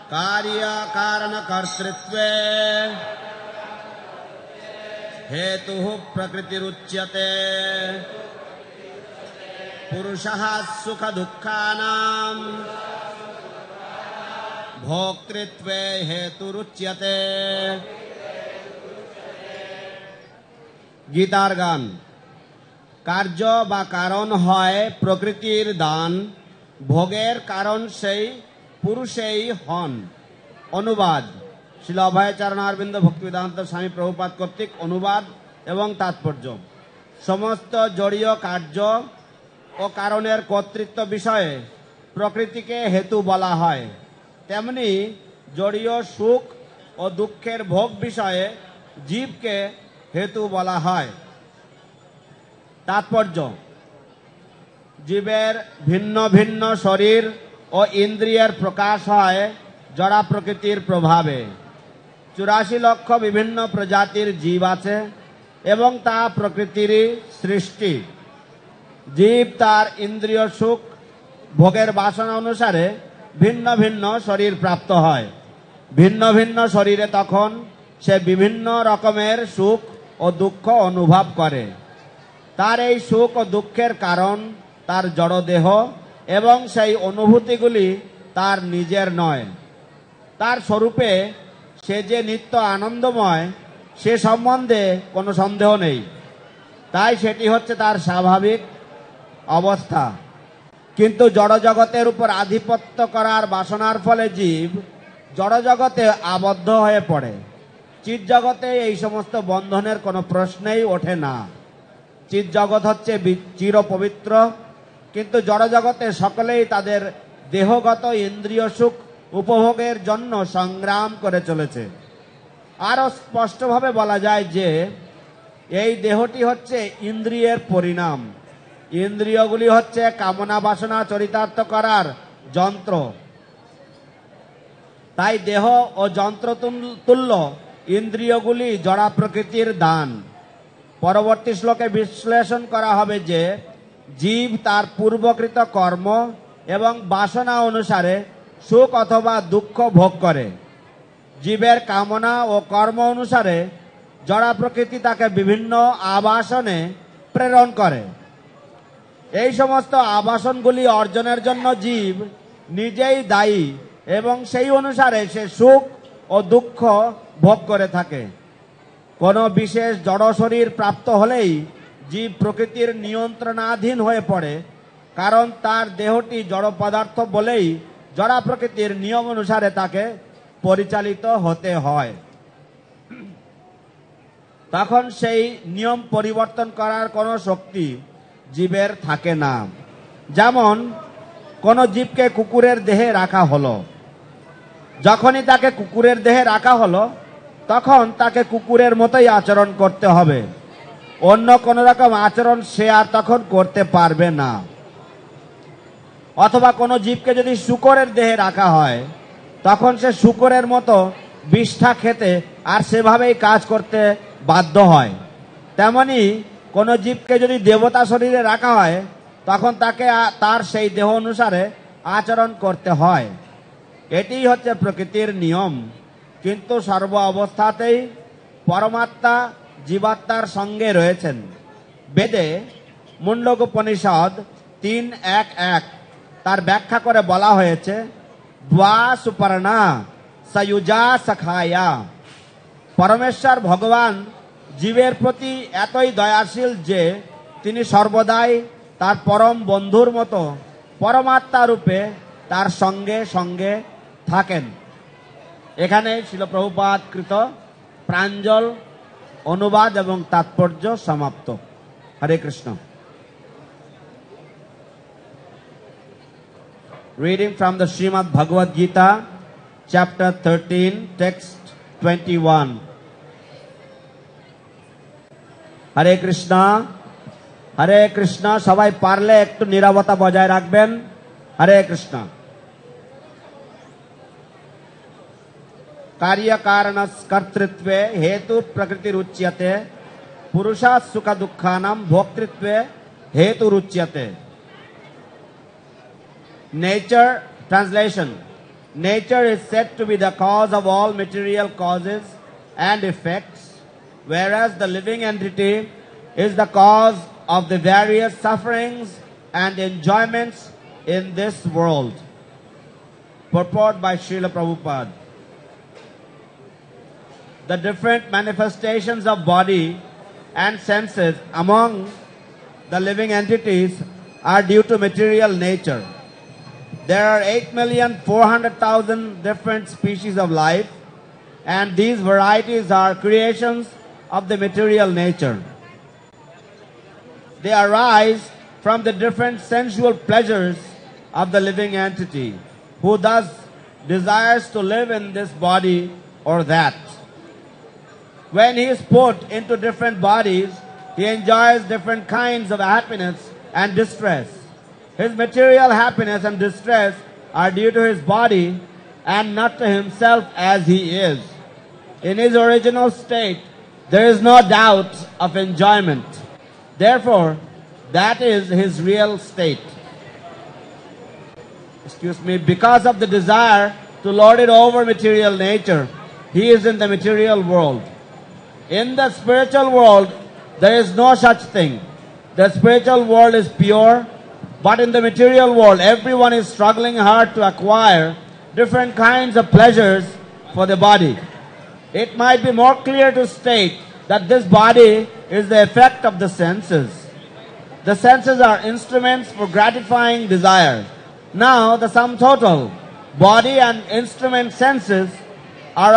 कार्य कारण कर्तृत्वे हेतुः प्रकृतिरुच्यते पुरुषः सुख दुःखानां भोक्तृत्वे हेतुरुच्यते। गीतार गान। कार्य बा कारण হয় প্রকৃতির দান, ভোগের কারণ সেই পুরুষেই হন। অনুবাদ শ্রীল অভয়চরণ অরবিন্দ ভক্তিবেদান্ত স্বামী প্রভুপাদ কর্তৃক অনুবাদ এবং তাৎপর্য। সমস্ত জড়ীয় কার্য ও কারণের কর্তৃত্ব বিষয়ে প্রকৃতিকে হেতু বলা হয়, তেমনি জড়ীয় সুখ ও দুঃখের ভোগ বিষয়ে জীবকে হেতু বলা হয়। তাৎপর্য: জীবের ভিন্ন ভিন্ন শরীর ও ইন্দ্রিয়ের প্রকাশ হয় জড়া প্রকৃতির প্রভাবে। 84 লক্ষ বিভিন্ন প্রজাতির জীব আছে এবং তা প্রকৃতিরই সৃষ্টি। জীব তার ইন্দ্রিয় সুখ ভোগের বাসনা অনুসারে ভিন্ন ভিন্ন শরীর প্রাপ্ত হয়। ভিন্ন ভিন্ন শরীরে তখন সে বিভিন্ন রকমের সুখ ও দুঃখ অনুভব করে। তার এই সুখ ও দুঃখের কারণ তার জড়দেহ এবং সেই অনুভূতিগুলি তার নিজের নয়। তার স্বরূপে সে যে নিত্য আনন্দময় সে সম্বন্ধে কোনো সন্দেহ নেই, তাই সেটি হচ্ছে তার স্বাভাবিক অবস্থা। কিন্তু জড়জগতের উপর আধিপত্য করার বাসনার ফলে জীব জড়জগতে আবদ্ধ হয়ে পড়ে। চিৎজগতে এই সমস্ত বন্ধনের কোনো প্রশ্নই ওঠে না। চিৎজগৎ হচ্ছে চির পবিত্র, কিন্তু জড়জগতে সকলেই তাদের দেহগত ইন্দ্রিয় সুখ উপভোগের জন্য সংগ্রাম করে চলেছে। আরো স্পষ্টভাবে বলা যায় যে এই দেহটি হচ্ছে ইন্দ্রিয়ের পরিণাম। ইন্দ্রিয়গুলি হচ্ছে কামনা বাসনা চরিতার্থ করার যন্ত্র। তাই দেহ ও যন্ত্র তুল্য ইন্দ্রিয়গুলি জড়া প্রকৃতির দান। পরবর্তী শ্লোকে বিশ্লেষণ করা হবে যে জীব তার পূর্বকৃত কর্ম এবং বাসনা অনুসারে সুখ অথবা দুঃখ ভোগ করে। জীবের কামনা ও কর্ম অনুসারে জড়া প্রকৃতি তাকে বিভিন্ন আবাসনে প্রেরণ করে। এই সমস্ত আবাসনগুলি অর্জনের জন্য জীব নিজেই দায়ী এবং সেই অনুসারে সে সুখ ও দুঃখ ভোগ করে থাকে। কোনো বিশেষ জড় শরীর প্রাপ্ত হলেই জীব প্রকৃতির নিয়ন্ত্রণাধীন হয়ে পড়ে, কারণ তার দেহটি জড় পদার্থ বলেই জড়া প্রকৃতির নিয়ম অনুসারে তাকে পরিচালিত হতে হয়। তখন সেই নিয়ম পরিবর্তন করার কোনো শক্তি জীবের থাকে না। যেমন কোনো জীবকে কুকুরের দেহে রাখা হলো, যখনই তাকে কুকুরের দেহে রাখা হলো তখন তাকে কুকুরের মতোই আচরণ করতে হবে। অন্য কোন রকম আচরণ সে আর তখন করতে পারবে না। অথবা কোনো জীবকে যদি শূকরের দেহে রাখা হয় তখন সে শূকরের মতো বিষ্ঠা খেতে আর সেভাবেই কাজ করতে বাধ্য হয়। তেমনি কোনো জীবকে যদি দেবতা শরীরে রাখা হয় তখন তাকে তার সেই দেহ অনুসারে আচরণ করতে হয়। এটিই হচ্ছে প্রকৃতির নিয়ম। কিন্তু সর্ব অবস্থাতেই পরমাত্মা জীবাত্মার সঙ্গে রয়েছেন। বেদে মুন্ডক উপনিষদ 3.1 তার ব্যাখ্যা করে বলা হয়েছে, দ্বা সুপর্ণা সয়ুজা সখায়া। পরমেশ্বর ভগবান জীবের প্রতি এতই দয়াশীল যে তিনি সর্বদাই তার পরম বন্ধুর মতো পরমাত্মা রূপে তার সঙ্গে সঙ্গে থাকেন। এখানে শ্রীল প্রভুপাদ কৃত প্রাঞ্জল অনুবাদ এবং তাৎপর্য সমাপ্ত। হরে Krishna. Reading from the Srimad Bhagavad Gita, chapter 13, text 21. হরে কৃষ্ণ, হরে কৃষ্ণ। সবাই পারলে একটু নীরবতা বজায় রাখবেন। হরে কৃষ্ণ। कार्य कारण कर्तृत्वे हेतु प्रकृतिरुच्यते पुरुषा सुख दुःखानां भोक्तृत्वे हेतुरुच्यते। Nature translation. nature is said to be the cause of all material causes and effects, whereas the living entity is the cause of the various sufferings and enjoyments in this world. Purport by Srila Prabhupada. The different manifestations of body and senses among the living entities are due to material nature. There are 8,400,000 different species of life, and these varieties are creations of the material nature. They arise from the different sensual pleasures of the living entity, who thus desires to live in this body or that. When he is put into different bodies, he enjoys different kinds of happiness and distress. His material happiness and distress are due to his body and not to himself as he is. In his original state, there is no doubt of enjoyment. Therefore, that is his real state. Because of the desire to lord it over material nature, he is in the material world. In the spiritual world, there is no such thing. The spiritual world is pure, but in the material world, everyone is struggling hard to acquire different kinds of pleasures for the body. It might be more clear to state that this body is the effect of the senses. The senses are instruments for gratifying desire. Now, the sum total, body and instrument senses are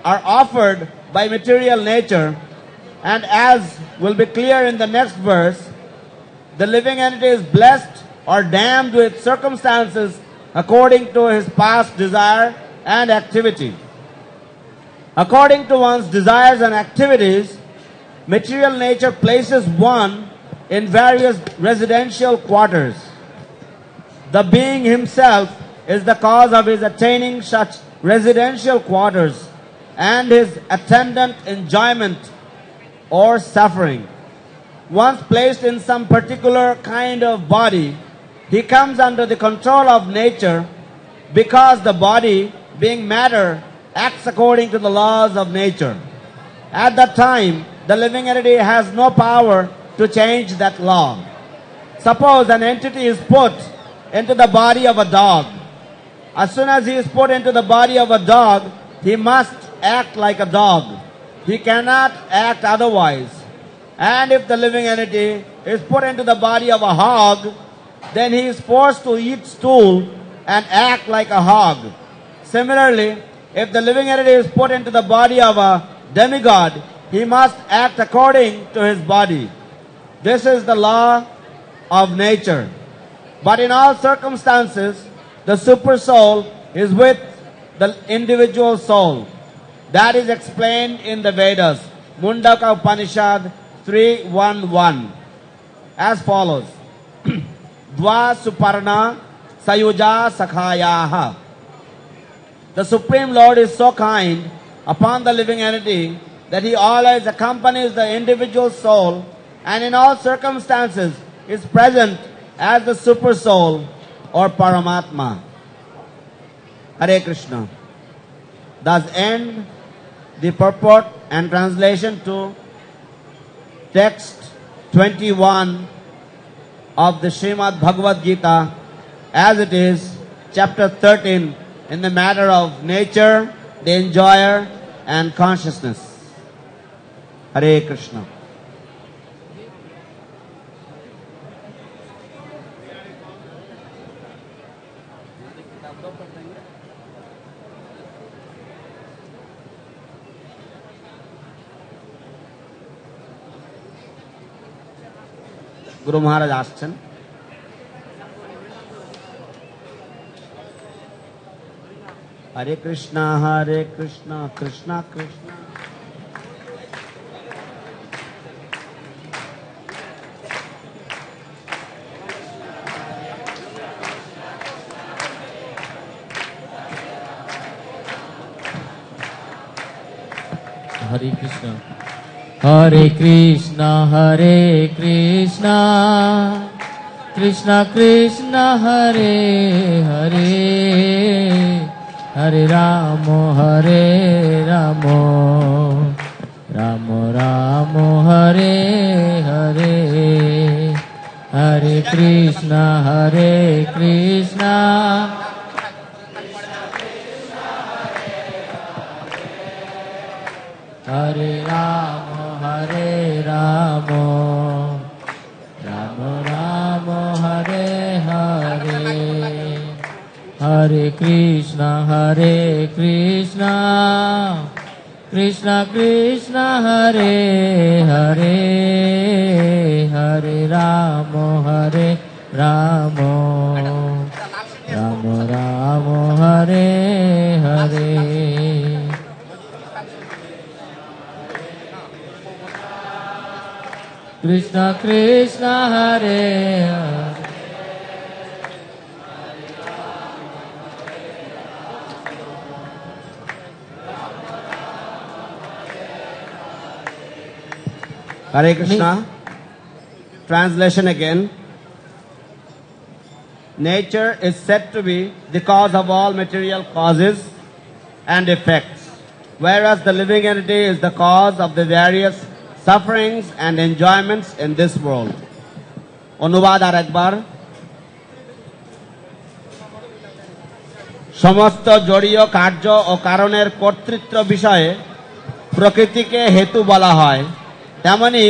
offered by material nature, and as will be clear in the next verse, the living entity is blessed or damned with circumstances according to his past desire and activity. According to one's desires and activities, material nature places one in various residential quarters. The being himself is the cause of his attaining such residential quarters and his attendant enjoyment or suffering. Once placed in some particular kind of body, he comes under the control of nature, because the body, being matter, acts according to the laws of nature. At that time, the living entity has no power to change that law. Suppose an entity is put into the body of a dog. As soon as he is put into the body of a dog, he must act like a dog. He cannot act otherwise. And if the living entity is put into the body of a hog, then he is forced to eat stool and act like a hog. Similarly, if the living entity is put into the body of a demigod, he must act according to his body. This is the law of nature. But in all circumstances, the super soul is with the individual soul. That is explained in the Vedas, Mundaka Upanishad 3.1.1, as follows. Dva Suparna Sayuja Sakhayaha. The Supreme Lord is so kind upon the living entity that he always accompanies the individual soul and in all circumstances is present as the super soul or Paramatma. Hare Krishna. Thus end the purport and translation to text 21 of the Srimad Bhagavad Gita, as it is chapter 13 in the matter of nature, the enjoyer and consciousness. Hare Krishna. Guru Maharaj আসছেন। Hare Krishna, Krishna Krishna। Hare Krishna, Hare Krishna, Hare Krishna, Krishna Krishna, Hare Hare, Hare Ramo, Hare Ramo, Ramo Ramo, Hare Hare, Hare Krishna, Hare Krishna, Hare Ramo, Hare Ramo, Ramo Ramo, Hare Hare, Hare Krishna, Hare Krishna, Krishna Krishna, Hare Hare, Hare Ramo, Hare Ramo, Ramo Ramo, Hare Hare. Krishna Krishna, Hare Hare. Hare Krishna. Translation again. Nature is said to be the cause of all material causes and effects, whereas the living entity is the cause of the various sufferings and enjoyments in this world. অনুবাদ আর একবার। সমস্ত জড়ীয় কার্য ও কারণের কর্তৃত্ব বিষয়ে প্রকৃতিকে হেতু বলা হয়, তেমনি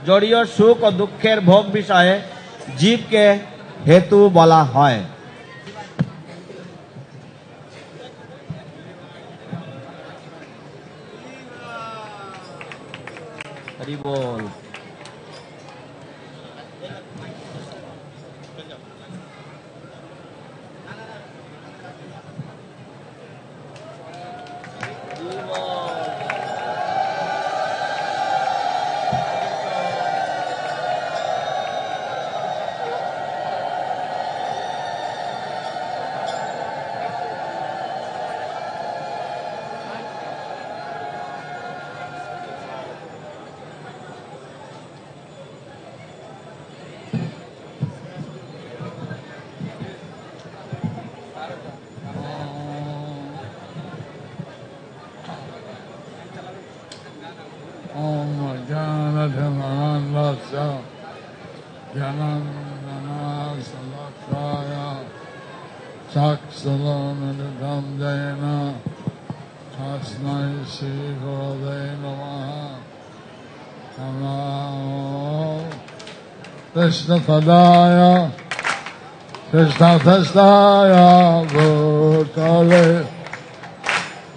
জড়ীয় সুখ ও দুঃখের ভোগ বিষয়ে জীবকে হেতু বলা হয়। হরি বল। Krishna Padaya, Krishna Prasthaya, Bhutale,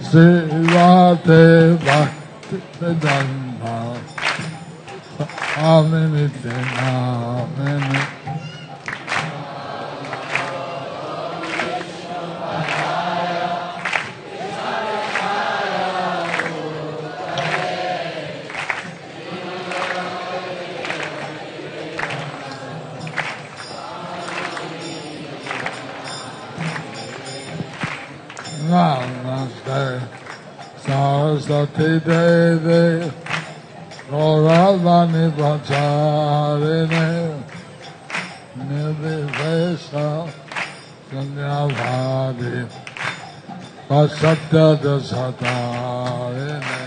Srivate Bhakti Vedanta, Aminite Namini. Namaste Saraswati Devi Gauravani Pracharini Nirvishesha Sanyavadi Pasatya Dasatarini.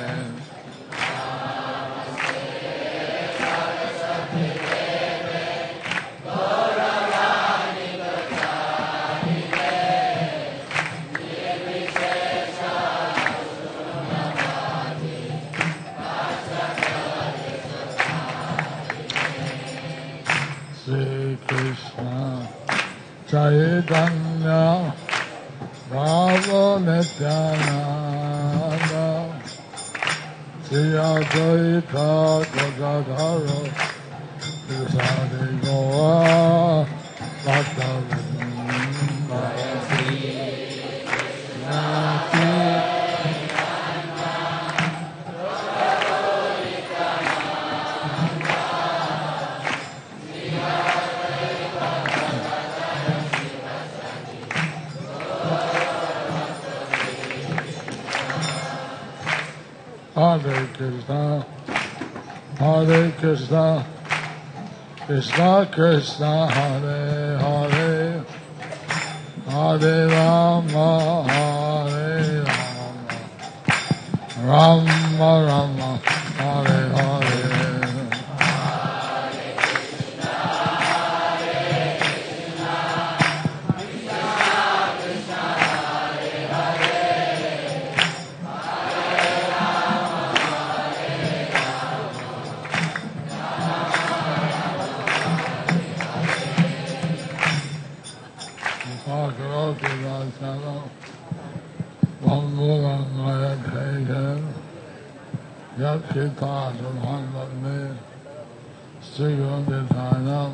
Chaitanya Bhava Nityananda Shri Advaita Gadadhara Krishna Goa Bhattavinda. Hare Krishna, Hare Krishna, Krishna Krishna, Hare Hare, Hare Rama, Rama Rama, Hare Hare. Yat Kita Samhandami Sri Gundithanam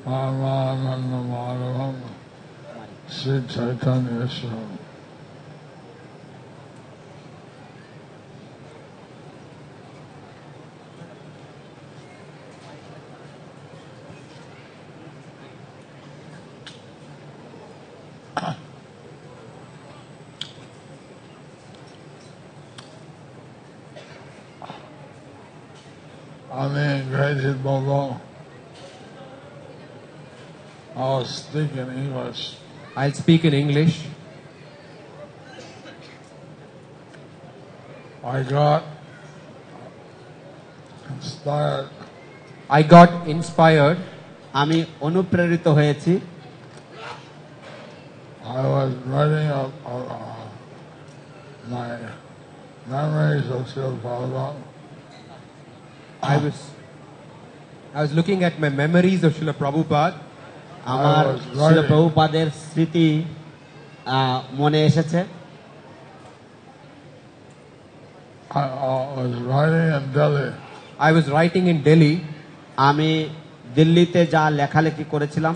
Paramanandamadavam Sri Chaitanya Swaram. Great Bobo. I'll speak in English. I'll speak in English. I got inspired. I got inspired. আমি অনুপ্রেরিত হয়েছি। I was writing my memories of Srila Prabhupada. I was looking at my memories of Srila Prabhupada. আমার শ্রীল প্রভুপাদের স্মৃতি মনে এসেছে। I was writing in Delhi. I was writing in Delhi. আমি দিল্লিতে যা লেখালেখি করেছিলাম।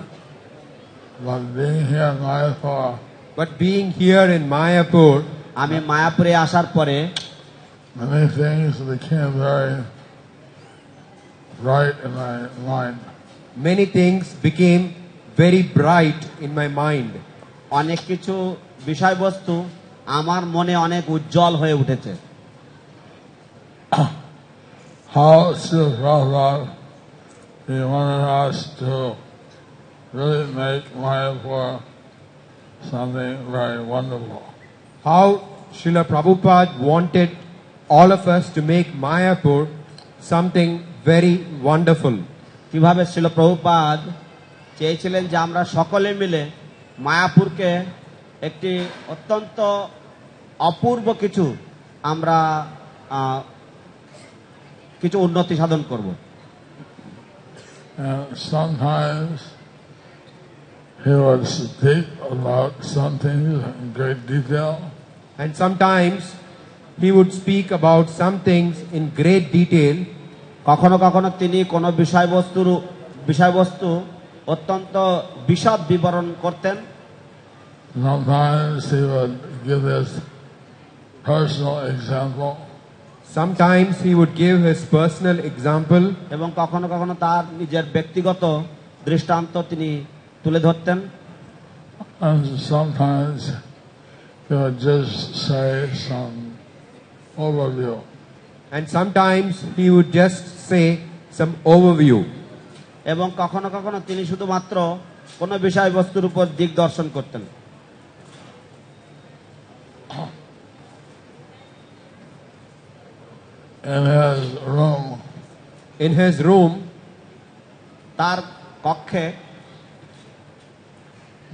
But being here in Mayapur, আমি মায়াপুরে আসার পরে many things became very bright in my mind. Many things became very bright in my mind. অনেক কিছু বিষয়বস্তু আমার মনে অনেক উজ্জ্বল হয়ে উঠেছে। How Srila Prabhupada, he wanted us to really make Mayapur something very wonderful. How Srila Prabhupada wanted all of us to make Mayapur something very wonderful. কিভাবে শ্রীল প্রভুপাদ চেয়েছিলেন যে আমরা সকলে মিলে মায়াপুরকে একটি অত্যন্ত অপূর্ব কিছু আমরা কিছু উন্নতি সাধন করব। Sometimes he would speak about something in great detail. And sometimes he would speak about some things in great detail. কখনো কখনো তিনি কোনো বিষয়বস্তু অত্যন্ত বিশদ বিবরণ করতেন। Sometimes he would give his personal example. Sometimes he would give his personal example. এবং কখনো কখনো তার নিজের ব্যক্তিগত দৃষ্টান্ত তিনি তুলে ধরতেন। And sometimes he would just say some overview. And sometimes he would just say some overview. এবং কখনো কখনো তিনি শুধুমাত্র কোনো বিষয়বস্তুর উপর দিকদর্শন করতেন। In his room, তার কক্ষে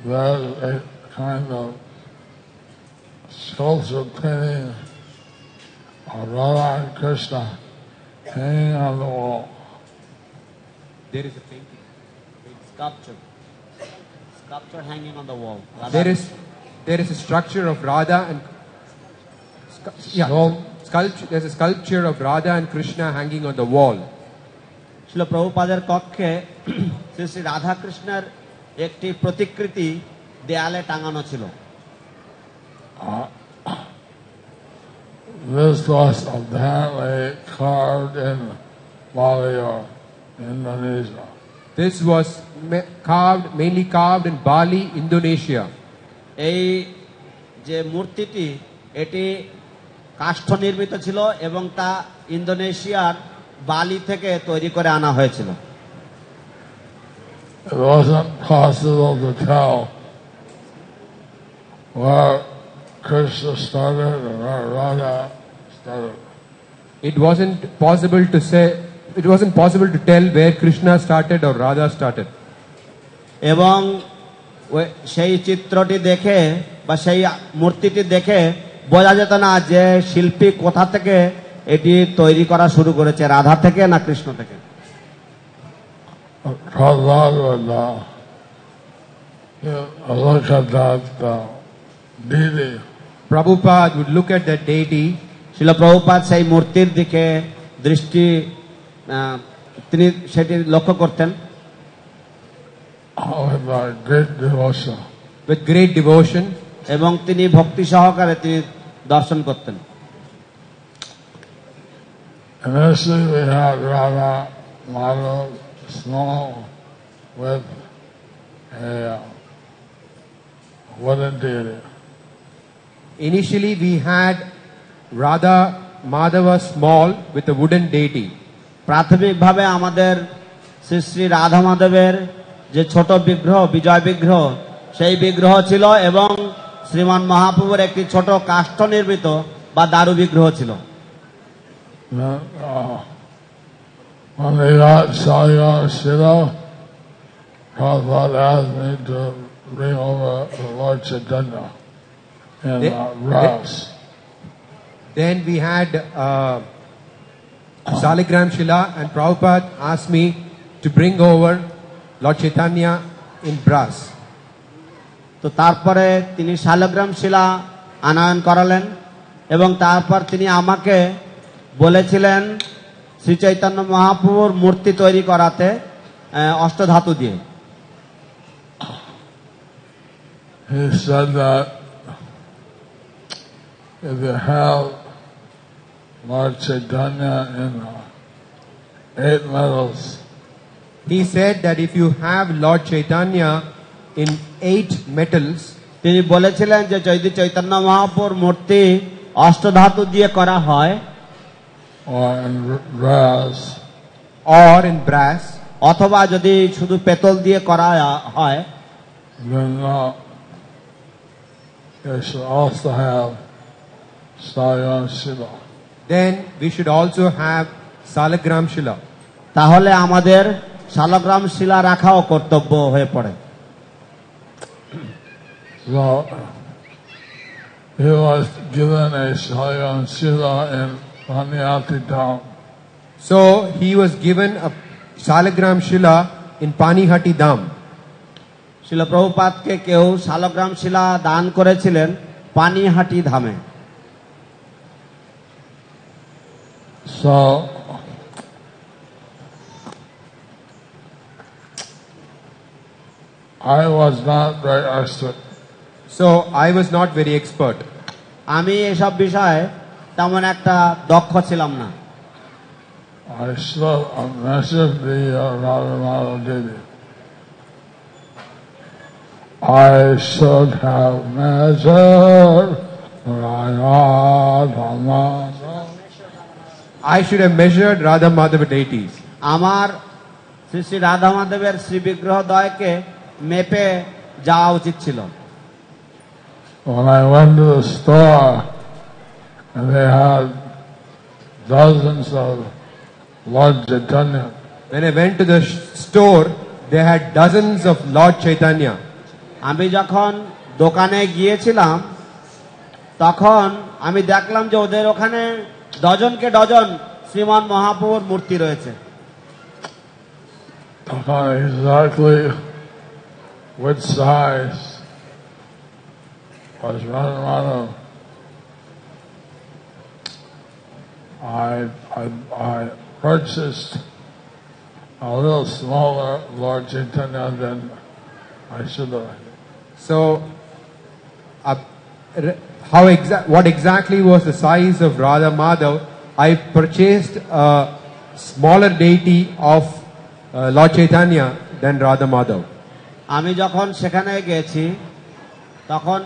there's a kind of sculpture painting of Radha and Krishna hanging on the wall. There is a painting. Sculpture hanging on the wall. There is a structure of Radha and there's a sculpture of Radha and Krishna hanging on the wall. Srila প্রভুপাদের কক্ষে শ্রী শ্রী রাধা কৃষ্ণের একটি প্রতিকৃতি দেয়ালে টাঙানো ছিল। This was apparently carved in Bali or Indonesia. This was mainly carved in Bali, Indonesia. এই যে মূর্তিটি এটি কাষ্ঠ নির্মিত ছিল এবং তা ইন্দোনেশিয়ার বালি থেকে তৈরি করে আনা হয়েছিল। It wasn't possible to tell where Krishna started and where Radha started. It wasn't possible to say, it wasn't possible to tell where Krishna started or Radha started. এবং সেই চিত্রটি দেখে বা সেই মূর্তিটি দেখে বোঝা যেত না যে শিল্পী কোথা থেকে এটি তৈরি করা শুরু করেছে, রাধা থেকে না কৃষ্ণ থেকে। Prabhupada would look at that deity. শিল প্রভুপাদ সেই মূর্তির দিকে দৃষ্টি তিনি সেটি লক্ষ্য করতেন with great devotion, এবং তিনি ভক্তি সহকারে তিনি দর্শন করতেন। Initially we had Radha Madhav small with a wooden deity. Initially we had Radha Madhava small with a wooden deity. প্রাথমিকভাবে আমাদের শ্রী শ্রী রাধা মাধবের যে ছোট বিগ্রহ, বিজয় বিগ্রহ, সেই বিগ্রহ ছিল এবং শ্রীমান মহাপ্রভুর একটি ছোট কাষ্ঠ নির্মিত বা দারু বিগ্রহ ছিল। When we got Sayan Shila, Prabhupada asked me to bring over the Lord Chaitanya in brass. Then we had Saligram Shila, and Prabhupada asked me to bring over Lord Chaitanya in brass. তো তারপরে তিনি শালগ্রাম শিলা আনয়ন করালেন এবং তারপর তিনি আমাকে বলেছিলেন শ্রী চৈতন্য মহাপ্রভুর মূর্তি তৈরি করাতে অষ্টধাতু দিয়ে। He said that if you have Lord Chaitanya in 8 metals, he said that if you have Lord Chaitanya in 8 metals, তিনি বলেছিলেন যে যদি চৈতন্য মহাপ্রভুর মূর্তি অষ্টধাতু দিয়ে করা হয় or in brass, or in brass, অথবা যদি শুধু পেতল দিয়ে করা হয়, then you should also have Sayan Shila. then we should also have Salagram Shila. তাহলে আমাদের শালগ্রাম শিলা রাখাও কর্তব্য হয়ে পড়ে। So he was given a Sayan Shila in Paniyati town. So he was given a Salagram Shila in Panihati Dham. শিল প্রভুপাদকে কেউ শালগ্রাম শিলা দান করেছিলেন পানিহাটি ধামে। So I was not very expert. So I was not very expert. আমি এসব বিষয়ে তেমন একটা দক্ষ ছিলাম না। I should have measured the Radhamada Devi. I should have measured Radhamada. I should have measured Radha Madhava deities. আমার শ্রী শ্রী রাধা মাধবের শ্রী বিগ্রহ দ্বয়কে মেপে যাওয়া উচিত ছিল। When I went to the store and they had dozens of Lord Chaitanya, When I went to the store, they had dozens of Lord Chaitanya. আমি যখন দোকানে গিয়েছিলাম তখন আমি দেখলাম যে ওদের ওখানে ডজনকে ডজন শ্রীমান মহাপ্রভুর মূর্তি রয়েছে। exactly which size was Radhamada. I purchased a little smaller Lord Chaitanya than I should have. So, what exactly was the size of Radha Madhav? I purchased a smaller deity of Lord Chaitanya than Radha Madhav. আমি যখন সেখানে গেছি তখন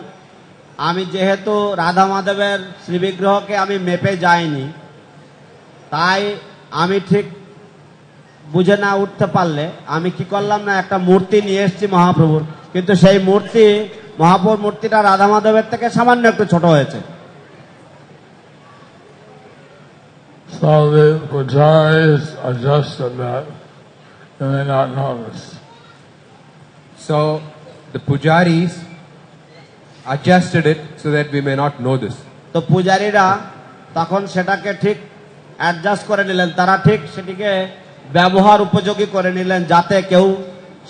আমি যেহেতু রাধা মাধবের শ্রীবিগ্রহকে আমি মেপে যাইনি, তাই আমি ঠিক বুঝে না উঠতে পারলে আমি কি করলাম না একটা মূর্তি নিয়ে এসেছি মহাপ্রভুর, কিন্তু সেই মূর্তি মহাপ্রভুর মূর্তিটা রাধা মাধবের থেকে সামান্য একটু ছোট হয়েছে। So the pujaris adjusted that, you may not notice. So the pujaris adjusted it so that we may not know this. তো পূজারীরা তখন সেটাকে ঠিক অ্যাডজাস্ট করে নিলেন, তারা ঠিক সেটিকে ব্যবহার উপযোগী করে নিলেন যাতে কেউ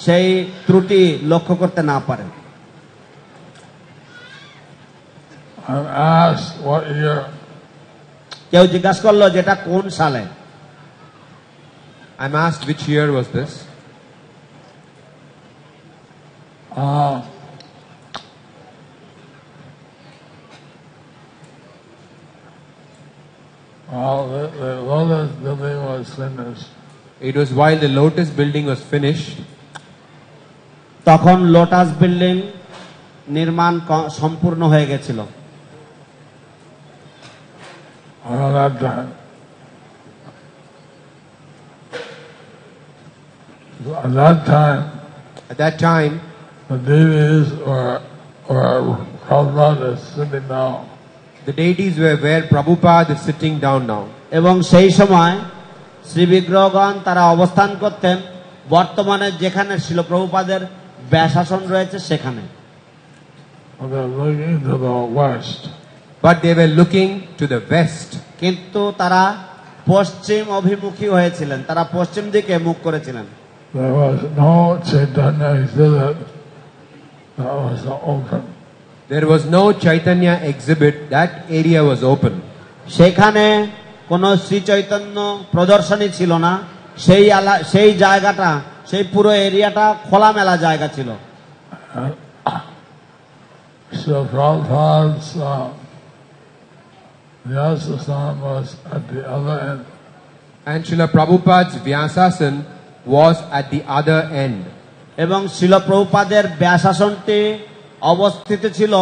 সেই ত্রুটি লক্ষ্য করতে না পারে। I'm asked what year. কেউ জিজ্ঞাসা করলো যেটা কোন সালে। I'm asked which year was this. Well, the lotus building was finished. It was while the lotus building was finished. তখন লোটাস বিল্ডিং নির্মাণ সম্পূর্ণ হয়ে গেছিল। At that time, the deities were Prabhupada is sitting down. The deities were where Prabhupada is sitting down now. এবং সেই সময় শ্রী বিগ্রহগণ তারা অবস্থান করতেন বর্তমানে যেখানে ছিল প্রভুপাদের ব্যাসাসন রয়েছে সেখানে। But they were looking to the west. কিন্তু তারা পশ্চিম অভিমুখী হয়েছিলেন, তারা পশ্চিম দিকে মুখ করেছিলেন। There was no Chaitanya exhibit that was open. There was no Chaitanya exhibit. That area was open. সেখানে কোনো শ্রী চৈতন্য প্রদর্শনী ছিল না, সেই জায়গাটা, সেই পুরো এরিয়াটা খোলামেলা জায়গা ছিল। So Prabhupada's Vyasasan was at the other end. And Srila Prabhupada's Vyasasan was at the other end. এবং শিল প্রভুপাদের ব্যাসাসনটি অবস্থিত ছিল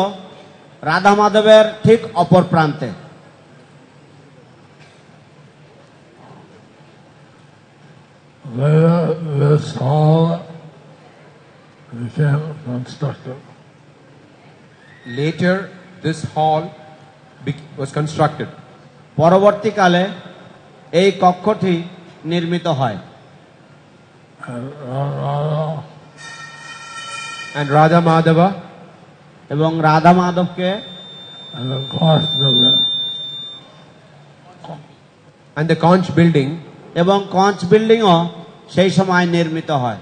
রাধা মাধবের ঠিক অপর প্রান্তে। Later, this hall became constructed. Later, this hall was constructed. পরবর্তীকালে এই কক্ষটি নির্মিত হয়। And Radha Madhava এবং রাধা মাধবকে and the conch building এবং কঞ্চ বিল্ডিংও সেই সময় নির্মিত হয়।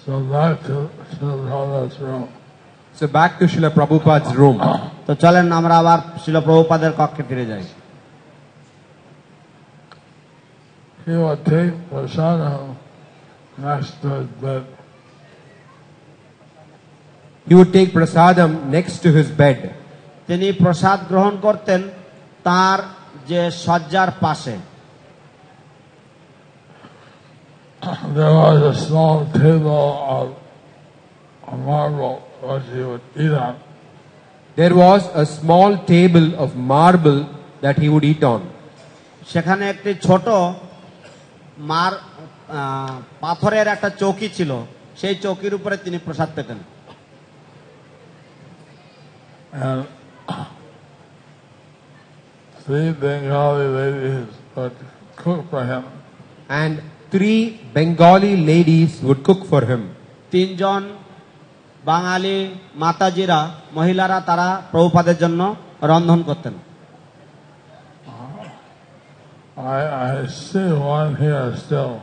So back to Srila Prabhupada's room. তো চলেন আমরা আবার শিল প্রভুপাদের কক্ষে ফিরে যাই। He would take prasadam next to his bed. He would take prasadam next to his bed. তিনি প্রসাদ গ্রহণ করতেন তার যে শয্যার পাশে। There was a small table of marble which he would eat on. There was a small table of marble that he would eat on. সেখানে একটি ছোট পাথরের একটা চৌকি ছিল, সেই চৌকির উপরে তিনি প্রসাদ পেতেন। And 3 Bengali ladies would cook for him. And 3 Bengali ladies would cook for him. 3 জন বাঙালি মাতাজিরা, মহিলারা তারা প্রভুপাদের জন্য রন্ধন করতেন। I see one here still.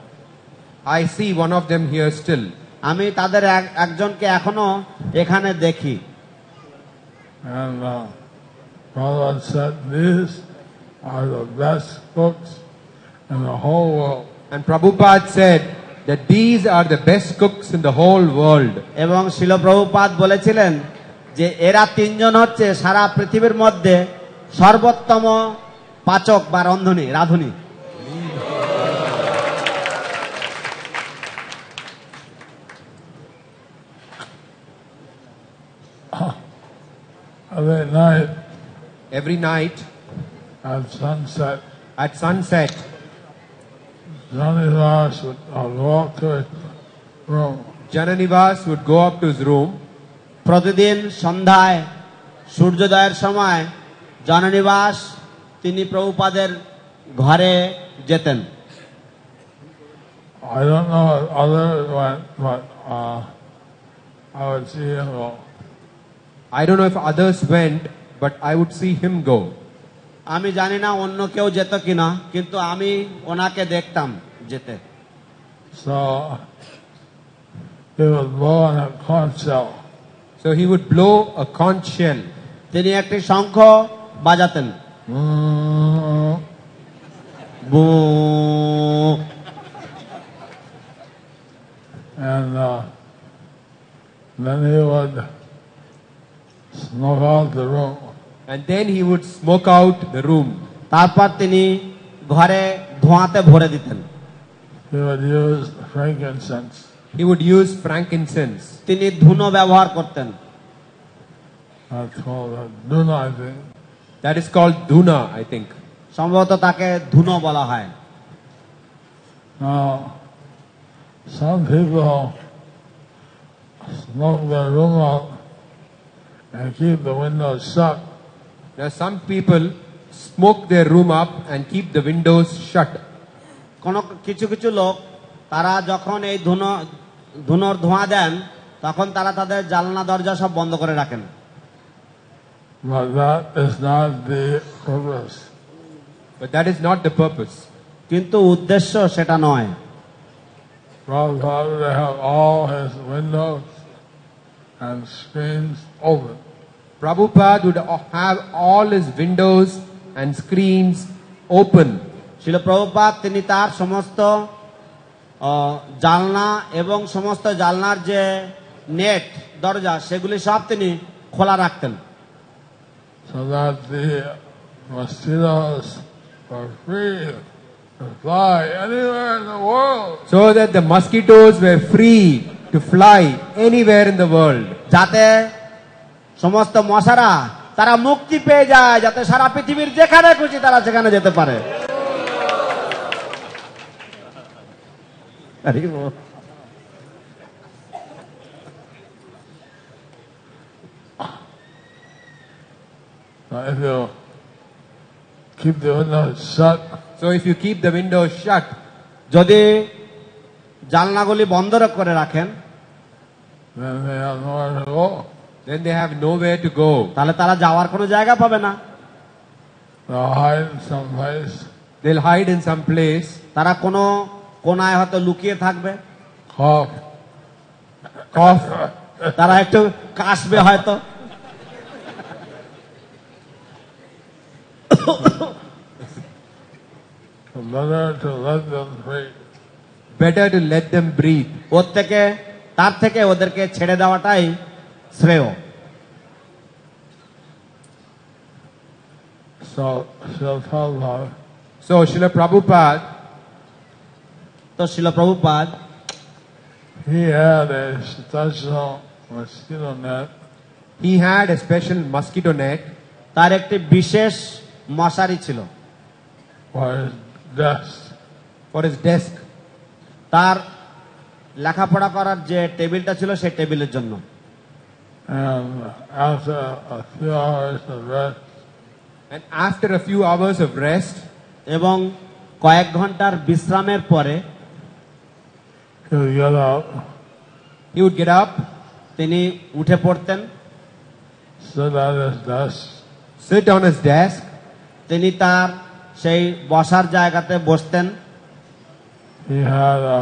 I see one of them here still. আমি তাদের একজনকে এখনো এখানে দেখি। And Prabhupada said these are the best cooks in the whole world. And Prabhupada said that these are the best cooks in the whole world. এবং শিল প্রভুপাদ বলেছিলেন যে এরা 3 জন হচ্ছে সারা পৃথিবীর মধ্যে সর্বোত্তম পাচক বা রাঁধুনি। Every night at sunset, Jananivas would go up to his room. Jananivas would go up to his room. প্রতিদিন সন্ধ্যায় সূর্যোদয়ের সময় জননিবাস তিনি প্রভুপাদের ঘরে যেতেন। I don't know if others went, but I would see him go. I don't know if others went, but I would see him go. আমি জানি না অন্য কেউ যেত কিনা, কিন্তু আমি ওনাকে দেখতাম যেতে। So he would blow on a conch shell. So he would blow a conch shell. তিনি একটি শঙ্খ বাজাতেন। বু। And then he would smoke out the room. And then he would smoke out the room. তারপর তিনি ঘরে ধোঁয়াতে ভরে দিতেন। He would use frankincense. He would use frankincense. তিনি ধুনো ব্যবহার করতেন। That's called a duna, I think. That is called dhuna, I think. সম্ভবত তাকে ধুনো বলা হয়। Now, some people smoke their room out and keep the windows shut. Now some people smoke their room up and keep the windows shut. কোন কিছু কিছু লোক তারা যখন এই ধুনোর ধোঁয়া দেন তখন তারা তাদের জানলা দরজা সব বন্ধ করে রাখেন। But that is not the purpose. But that is not the purpose. কিন্তু উদ্দেশ্য সেটা নয়। Prabhupada would have all his windows and screens open. Prabhupada would have all his windows and screens open. শিল প্রভুপাদ তিনি তার সমস্ত জানলা এবং সমস্ত জানলার যে নেট দরজা সেগুলি সব তিনি খোলা রাখতেন। So that the mosquitoes were free to fly anywhere in the world. So that the mosquitoes were free to fly anywhere in the world. যাতে সমস্ত মশারা তারা মুক্তি পেয়ে যায়, যাতে সারা পৃথিবীর যেখানে খুশি তারা সেখানে যেতে পারে। If you keep the windows shut, So if you keep the windows shut, যদি জানলাগুলি বন্ধ করে রাখেন then they have nowhere to go. then they have nowhere to go. তাহলে তারা যাওয়ার কোনো জায়গা পাবে না। They'll hide in some place, They'll hide in some place, তারা কোনো কোনায় হয়তো লুকিয়ে থাকবে, cough, cough, তারা একটু কাশবে হয়তো। better to let them free. better to let them breathe. তার থেকে ওদেরকে ছেড়ে দেওয়াটাই শ্রেয়। So Srila Prabhupada, তো শিল Prabhupada he had a special mosquito net he had a special mosquito net তার একটি বিশেষ মশারি ছিল for his desk. for his desk. তার লেখাপড়া করার যে টেবিলটা ছিল সেই টেবিলের জন্য। And after a few hours of rest, And after a few hours of rest, এবং কয়েক ঘন্টার বিশ্রামের পরে he would get up, he would get up, তিনি উঠে পড়তেন, sit at his desk, sit on his desk, তিনি তার সেই বসার জায়গাতে বসতেন। he had a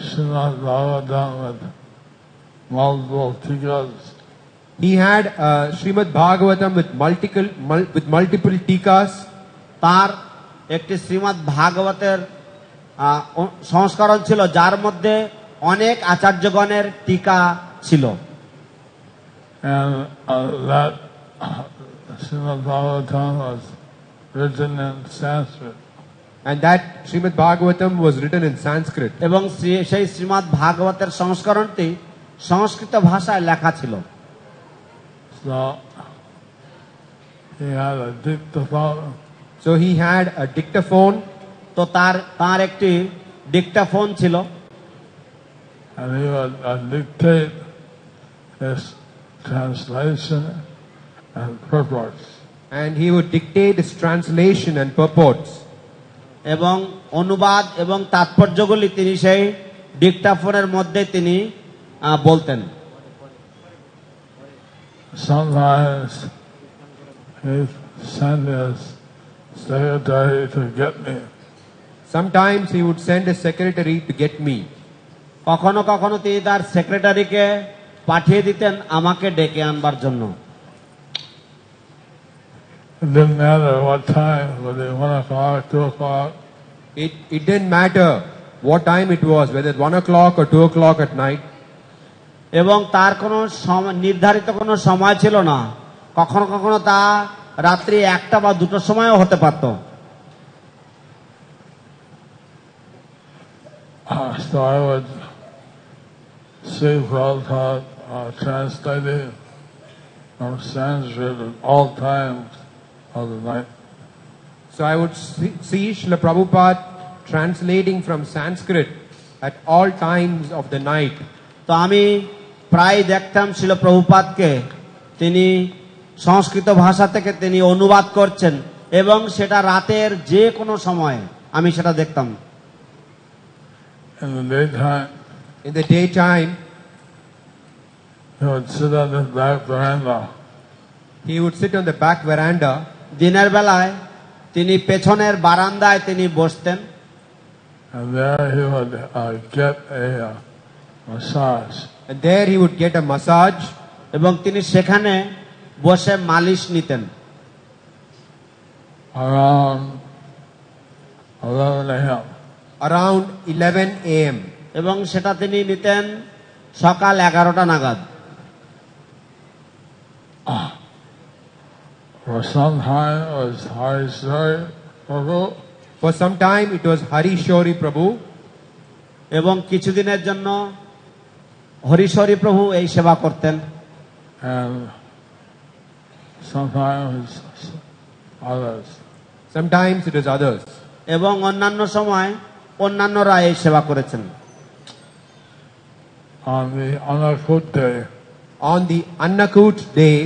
Srimad Bhagavatam with multiple tikas. he had Srimad Bhagavatam with multiple tikas. তার একটি শ্রীমদ্ ভাগবতের সংস্করণ ছিল যার মধ্যে অনেক আচার্যগণের টিকা ছিল। And that Srimad Bhagavatam was written in Sanskrit. And that Srimad Bhagavatam was written in Sanskrit. এবং সেই শ্রীমদ্ ভাগবতের সংস্করণটি সংস্কৃত ভাষায় লেখা ছিল। So he had a dictaphone. So he had a dictaphone. তো তার একটি ডিক্টাফোন ছিল। And he would dictate his translation and purports. And he would dictate his translation and purports. এবং অনুবাদ এবং তাৎপর্যগুলি তিনি সেই ডিকটাফোনের মধ্যে তিনি বলতেন। Sometimes he sent his secretary to get me. Sometimes he would send a secretary to get me. কখনো কখনো তিনি তার সেক্রেটারিকে পাঠিয়ে দিতেন আমাকে ডেকে আনবার জন্য। It didn't matter what time, whether 1 o'clock, 2 o'clock. It didn't matter what time it was, whether it's 1 o'clock or 2 o'clock at night. এবং তার কোনো নির্ধারিত কোনো সময় ছিল না, কখনো কখনো তা রাত্রি 1টা বা 2টোর সময়ও হতে পারত। So I would see Prabhupada translating from Sanskrit at all times of the night. So I would see Srila Prabhupada translating from Sanskrit at all times of the night. তো আমি প্রায় দেখতাম শিল প্রভুপাদকে তিনি সংস্কৃত ভাষা থেকে তিনি অনুবাদ করছেন এবং সেটা রাতের যে কোনো সময়ে আমি সেটা দেখতাম। In the daytime, he would sit on the back veranda. He would sit on the back veranda. দিনের বেলায় তিনি পেছনের বারান্দায় তিনি বসতেন। And there he would get a massage. And there he would get a massage. এবং তিনি সেখানে বসে মালিশ নিতেন। Around 11 a.m. Around 11 a.m. এবং সেটা তিনি নিতেন সকাল 11টা নাগাদ। For some time it was Harishori Prabhu. For some time it was Harishori Prabhu. এবং কিছুদিনের জন্য হরিশ্বরী প্রভু এই সেবা করতেন। And sometimes others. Sometimes it was others. এবং অন্যান্য সময় অন্যান্যরা এই সেবা করেছেন। On the Annakut day. On the Annakut day.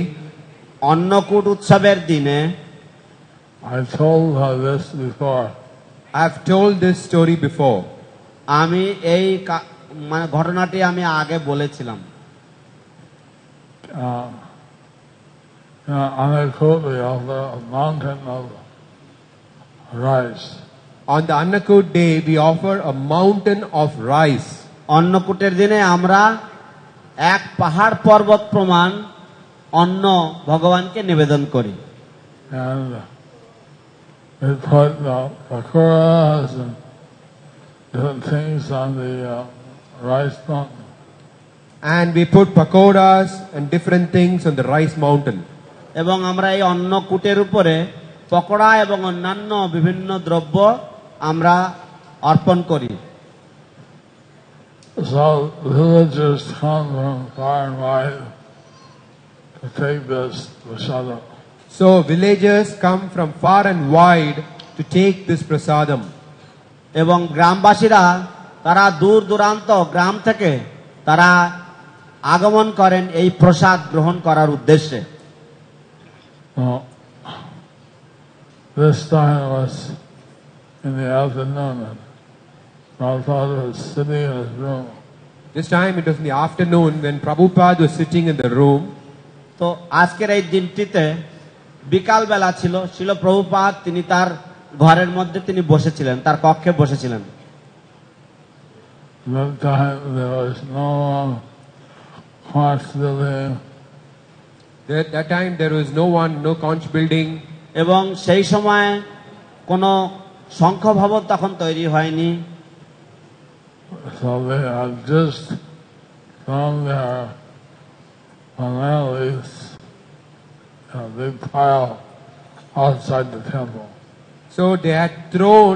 Annakut উৎসবের দিনে। I told her this before. I have told this story before. আমি এই ঘটনাটি আমি আগে বলেছিলাম। Annakut we offer a mountain of rice. On the Annakut day we offer a mountain of rice. অন্নকূটের দিনে আমরা এক পাহাড় পর্বত প্রমাণ অন্ন ভগবানকে নিবেদন করি। And we put pakoras and different things on the rice mountain. And we put pakoras and different things on the rice mountain. এবং আমরা এই অন্নকূটের উপরে পকোড়া এবং অন্যান্য বিভিন্ন দ্রব্য আমরা অর্পণ করি। So villagers come from far and wide to take this prasadam. So villagers come from far and wide to take this prasadam. এবং গ্রামবাসীরা তারা দূর দূরান্ত গ্রাম থেকে তারা আগমন করেন এই প্রসাদ গ্রহণ করার উদ্দেশ্যে। This time was in the afternoon and Prabhupada was sitting in his room. This time it was in the afternoon when Prabhupada was sitting in the room. তো আজকের এই দিনটিতে বিকাল বেলা ছিল, শিল প্রভুপাদ তিনি তার ঘরের মধ্যে তিনি বসেছিলেন, তার কক্ষে বসেছিলেন। That time there was no conch building. That time there was no one, no conch building. এবং সেই সময় কোনো শঙ্খ ভবন তখন তৈরি হয়নি। So they had just found their families in a big pile outside the temple. So they had thrown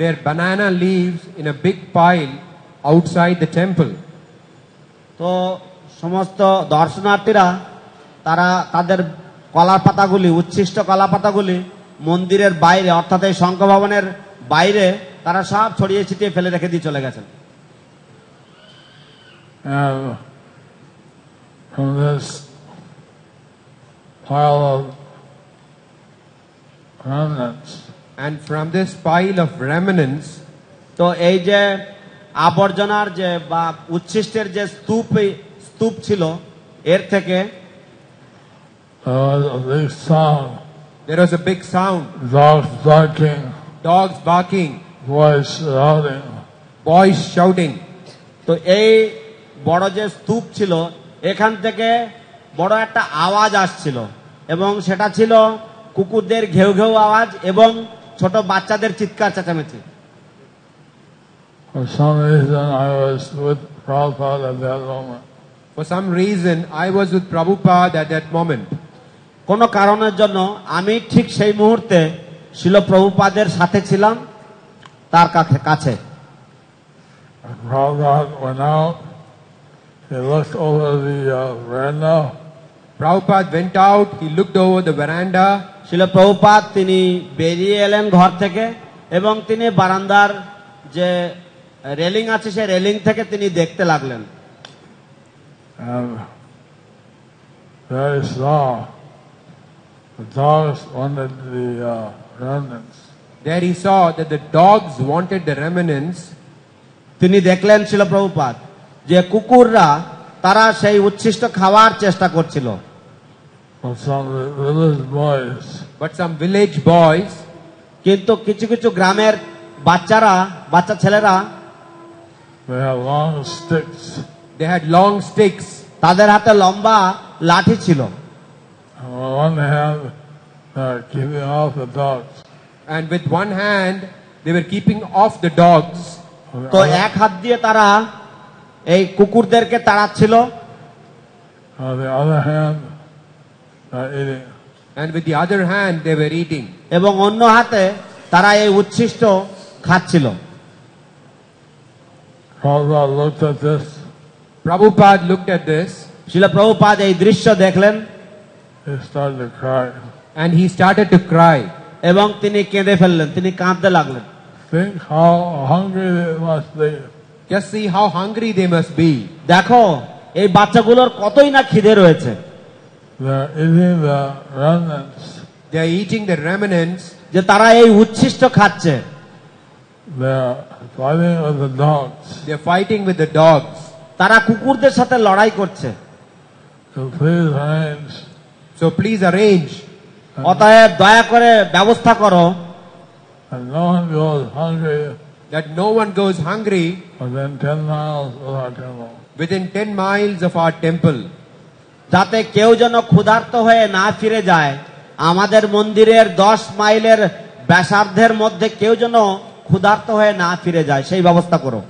their banana leaves in a big pile outside the temple. তো সমস্ত দর্শনার্থীরা তারা তাদের কলার পাতাগুলি, উচ্ছিষ্ট কলা পাতাগুলি মন্দিরের বাইরে অর্থাৎ এই শঙ্খ ভবনের বাইরে তারা সব ছড়িয়ে ছিটিয়ে ফেলে রেখে দিয়ে চলে গেছেন। And from this pile of remnants. And from this pile of remnants, তো এই যে আবর্জনার যে বা উচ্ছিষ্টের যে স্তূপ ছিল এর থেকে there was a big sound. Dogs barking. Dogs barking. Boys shouting. Boys shouting. তো এই বড় যে স্তূপ ছিল এখান থেকে বড় একটা আওয়াজ আসছিল এবং সেটা ছিল কুকুরদের ঘেউ ঘেউ আওয়াজ এবং ছোট বাচ্চাদের চিৎকার চেঁচামেচি। For some reason I was with Prabhupada at that moment. For some reason I was with Prabhupada at that moment. কোন কারণের জন্য আমি ঠিক সেই মুহূর্তে শিল প্রভুপাদের সাথে ছিলাম তার কাছে। Prabhupada went out. He looked over the veranda. Prabhupada went out. He looked over the veranda. শিল প্রভুপাদ তিনি বেরিয়ে এলেন ঘর থেকে এবং তিনি বারান্দার যে রেলিং আছে সেই রেলিং থেকে তিনি দেখতে লাগলেন। And there he saw the dogs wanted the remnants. There he saw that the dogs wanted the remnants. তিনি দেখলেন শিল প্রভুপাদ যে কুকুররা তারা সেই উচ্ছিষ্ট খাওয়ার চেষ্টা করছিল। But some village boys, কিন্তু কিছু কিছু গ্রামের বাচ্চা ছেলেরা they had long sticks. They had long sticks. তাদের হাতে লম্বা লাঠি ছিল। On one hand, they were keeping off the dogs. And with one hand, they were keeping off the dogs. তো এক হাত দিয়ে তারা এই কুকুরদেরকে তাড়াচ্ছিল। On the other hand, eating. And with the other hand, they were eating. এবং অন্য হাতে তারা এই উচ্ছিষ্ট খাচ্ছিল। Prabhupada looked at this. Prabhupada looked at this. শিল প্রভুপাদ এই দৃশ্য দেখলেন। He started to cry. And he started to cry. এবং তিনি কেঁদে ফেললেন, তিনি কাঁদতে লাগলেন। Think how hungry they must be. Just see how hungry they must be. দেখো এই বাচ্চাগুলোর কতই না খিদে রয়েছে। They are eating the remnants. They are eating the remnants. যে তারা এই উচ্ছিষ্ট খাচ্ছে। They are fighting with the dogs. They are fighting with the dogs. তারা কুকুরদের সাথে লড়াই করছে। So please arrange. So please arrange. অতএব দয়া করে ব্যবস্থা করো And no one goes hungry. That no one goes hungry Within 10 miles of our temple. within 10 miles of our temple. যাতে কেউ যেন ক্ষুধার্ত হয়ে না ফিরে যায়। আমাদের মন্দিরের 10 মাইলের ব্যাসার্ধের মধ্যে কেউ যেন ক্ষুধার্ত হয়ে না ফিরে যায় সেই ব্যবস্থা করো।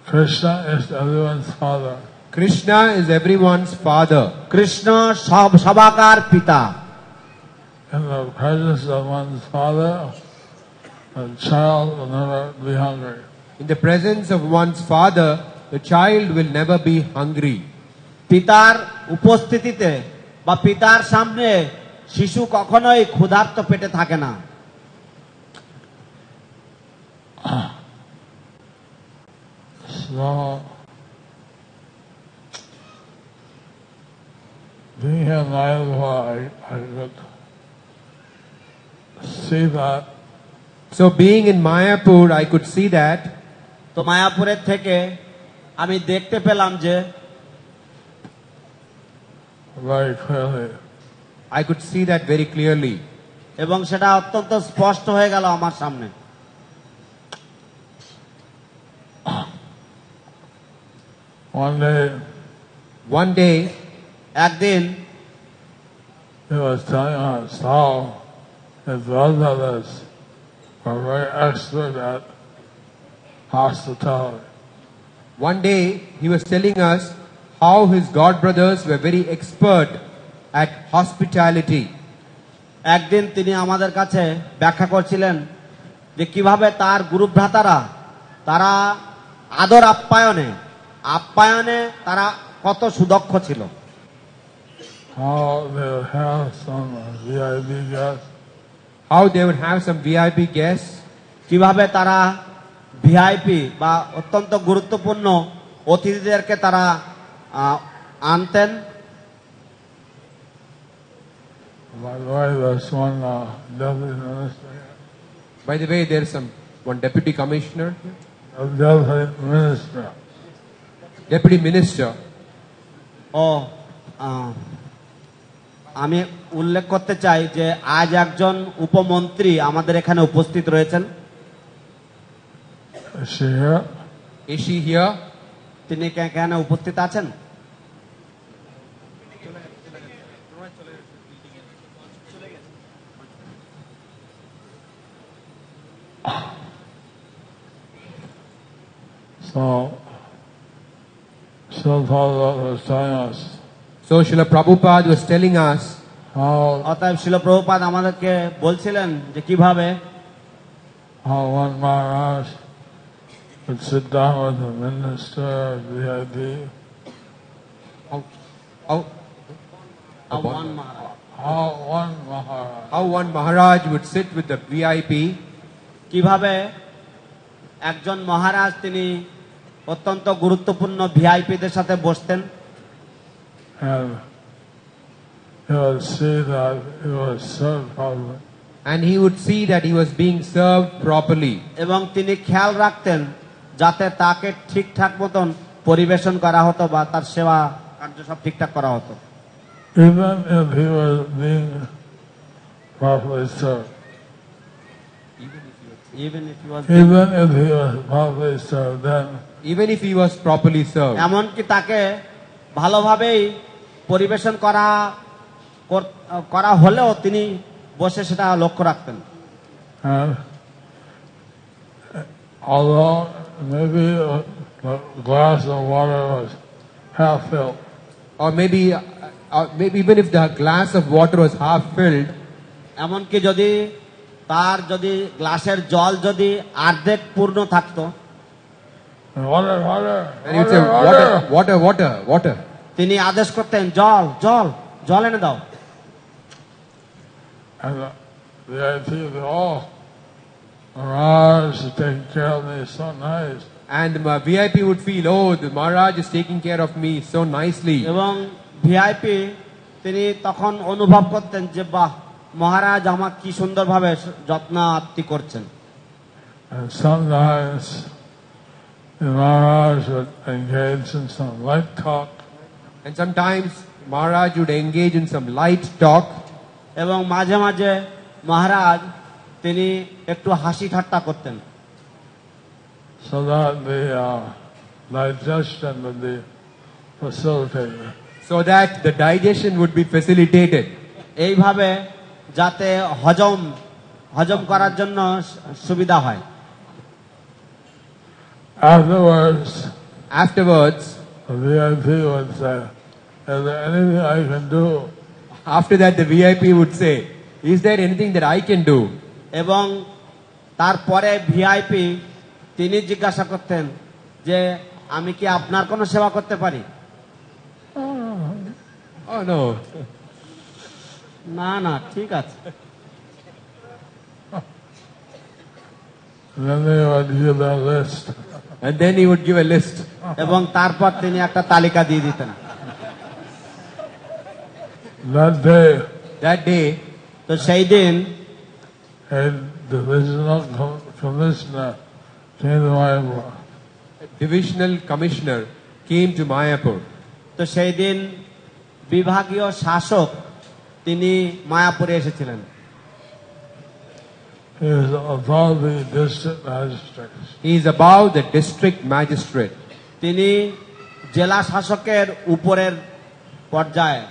Krishna is everyone's father. Krishna is everyone's father. Krishna সবাকার পিতা। In the presence of one's father, a child will never be hungry. In the presence of one's father, the child will never be hungry. পিতার উপস্থিতিতে বা পিতার সামনে শিশু কখনোই ক্ষুধার্ত পেটে থাকে না। So, being here in Iowa, I could see that. So being in Mayapur, I could see that. তো মায়াপুরের থেকে আমি দেখতে পেলাম যে Very clearly. I could see that very clearly. এবং সেটা অত্যন্ত স্পষ্ট হয়ে গেল আমার সামনে। One day, একদিন he was telling us how his brothers were very expert at hospitality. One day, he was telling us how his god brothers were very expert at hospitality. একদিন তিনি আমাদের কাছে ব্যাখ্যা করছিলেন যে কিভাবে তার গুরু ভ্রাতারা তারা আদর আপ্যায়নে তারা কত সুদক্ষ ছিল। How they would have some VIP guests. How they would have some VIP guests. কিভাবে তারা ভিআইপি বা অত্যন্ত গুরুত্বপূর্ণ অতিথিদেরকে তারা আনতেন। By the way, there's one deputy minister here. By the way, there's one deputy commissioner, Deputy minister. deputy minister. ও আমি উল্লেখ করতে চাই যে আজ একজন উপমন্ত্রী আমাদের এখানে উপস্থিত রয়েছেন। Is she here? Is she here? তিনি এখানে উপস্থিত আছেন? So, Srila was telling us So Srila Prabhupada was telling us how অতএব শিল প্রভুপাদ আমাদেরকে বলছিলেন যে কিভাবে one Maharaj would sit down with the minister of VIP. how, how, How one Maharaj would sit with the VIP, কিভাবে একজন মহারাজ তিনি অত্যন্ত গুরুত্বপূর্ণ ভিআইপিদের সাথে বসতেন and he would see that he was served properly. and he would see that he was being served properly. এবং তিনি খেয়াল রাখতেন যাতে তাকে ঠিকঠাক মতন পরিবেশন করা হতো বা তার সেবা কার্য সব ঠিকঠাক করা হতো। Even if he was being properly served. Even if he was properly served, then Even if he was properly served. এমনকি তাকে ভালোভাবেই পরিবেশন করা হলেও তিনি বসে সেটা লক্ষ্য রাখতেন। And although maybe the glass of water was half filled, Or maybe even if the glass of water was half filled, এমনকি যদি তার গ্লাসের জল যদি অর্ধেক পূর্ণ থাকতো, water, and he would say, water. তিনি আদেশ করতেন জল এনে দাও। And the idea that, Maharaj is taking care of me so nice. And the VIP would feel, oh, the Maharaj is taking care of me so nicely. এবং VIP তিনি তখন অনুভব করতেন যে বাহ, মহারাজ আমার কি সুন্দরভাবে যত্নাত্তি করছেন। And sometimes the Maharaj would engage in some light talk. And sometimes Maharaj would engage in some light talk. এবং মাঝে মাঝে মহারাজ তিনি একটু হাসি ঠাট্টা করতেন, so that the digestion would be facilitated. So that the digestion would be facilitated. এইভাবে যাতে হজম করার জন্য সুবিধা হয়। Afterwards, the VIP would say, is there anything I can do? After that, the VIP would say, is there anything that I can do? এবং তারপরে VIP তিনি জিজ্ঞাসা করতেন যে আমি কি আপনার কোনো সেবা করতে পারি? Oh no. না ঠিক আছে। Then they would give a list. And then he would give a list. এবং তারপর তিনি একটা তালিকা দিয়ে দিতেন। That day, তো সেই দিন a divisional commissioner came to Mayapur. Divisional commissioner came to Mayapur. তো সেই দিন বিভাগীয় শাসক তিনি মায়াপুরে এসেছিলেন। He is above the district magistrate. He is above the district magistrate. তিনি জেলা শাসকের উপরের পর্যায়ে,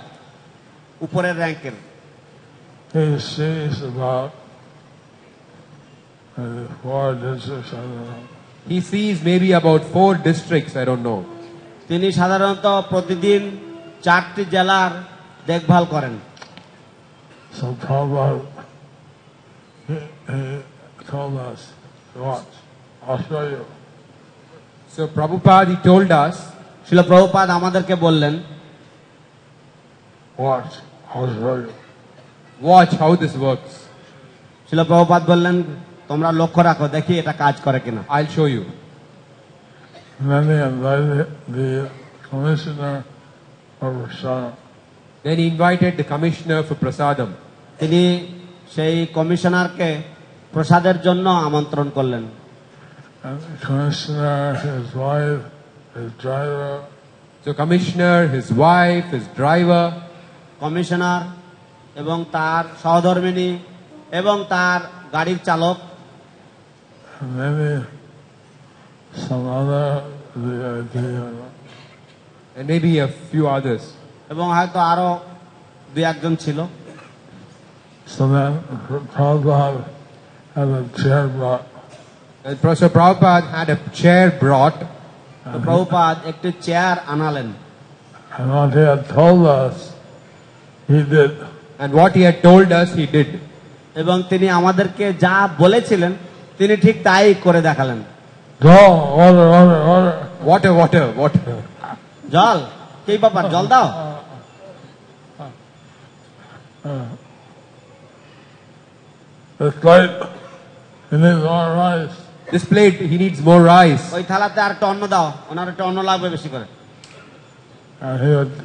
উপরের র্যাঙ্কের। He sees about 4 districts, I don't know. He sees maybe about 4 districts, I don't know. তিনি সাধারণত প্রতিদিন 4টি জেলার দেখভাল করেন। So Prabhupada, he told us, watch, I'll show you. So Prabhupada, he told us, শিল প্রভুপাদ আমাদেরকে বললেন, watch, I'll show you. watch how this works. শিল প্রভুপাদ বললেন, তোমরা লক্ষ্য রাখো, দেখি এটা কাজ করে কিনা। I'll show you. And then they invited the commissioner for prasadam. Then he invited the commissioner for prasadam. তিনি সেই কমিশনারকে প্রসাদের জন্য আমন্ত্রণ করলেন। And the commissioner, his wife, his driver, So commissioner, his wife, his driver, commissioner এবং তার সহধর্মিণী এবং তার গাড়ির চালক, and maybe some other VIP. and maybe a few others. এবং হয়তো আরো দুই একজন ছিল। So then Prabhupada had a chair brought. And Professor Prabhupada had a chair brought, তো প্রভুপাদ একটি chair আনালেন, And what he had told us, he did. and what he had told us, he did. এবং তিনি আমাদেরকে যা বলেছিলেন তিনি ঠিক তাই করে দেখালেন। Go, order, order, order. Water, water, water. জল, কি ব্যাপার, জল দাও। This plate, he needs more rice. This plate, he needs more rice. ওই থালাতে আর একটা অন্ন দাও, ওনার একটা অন্ন লাগবে বেশি করে। And he would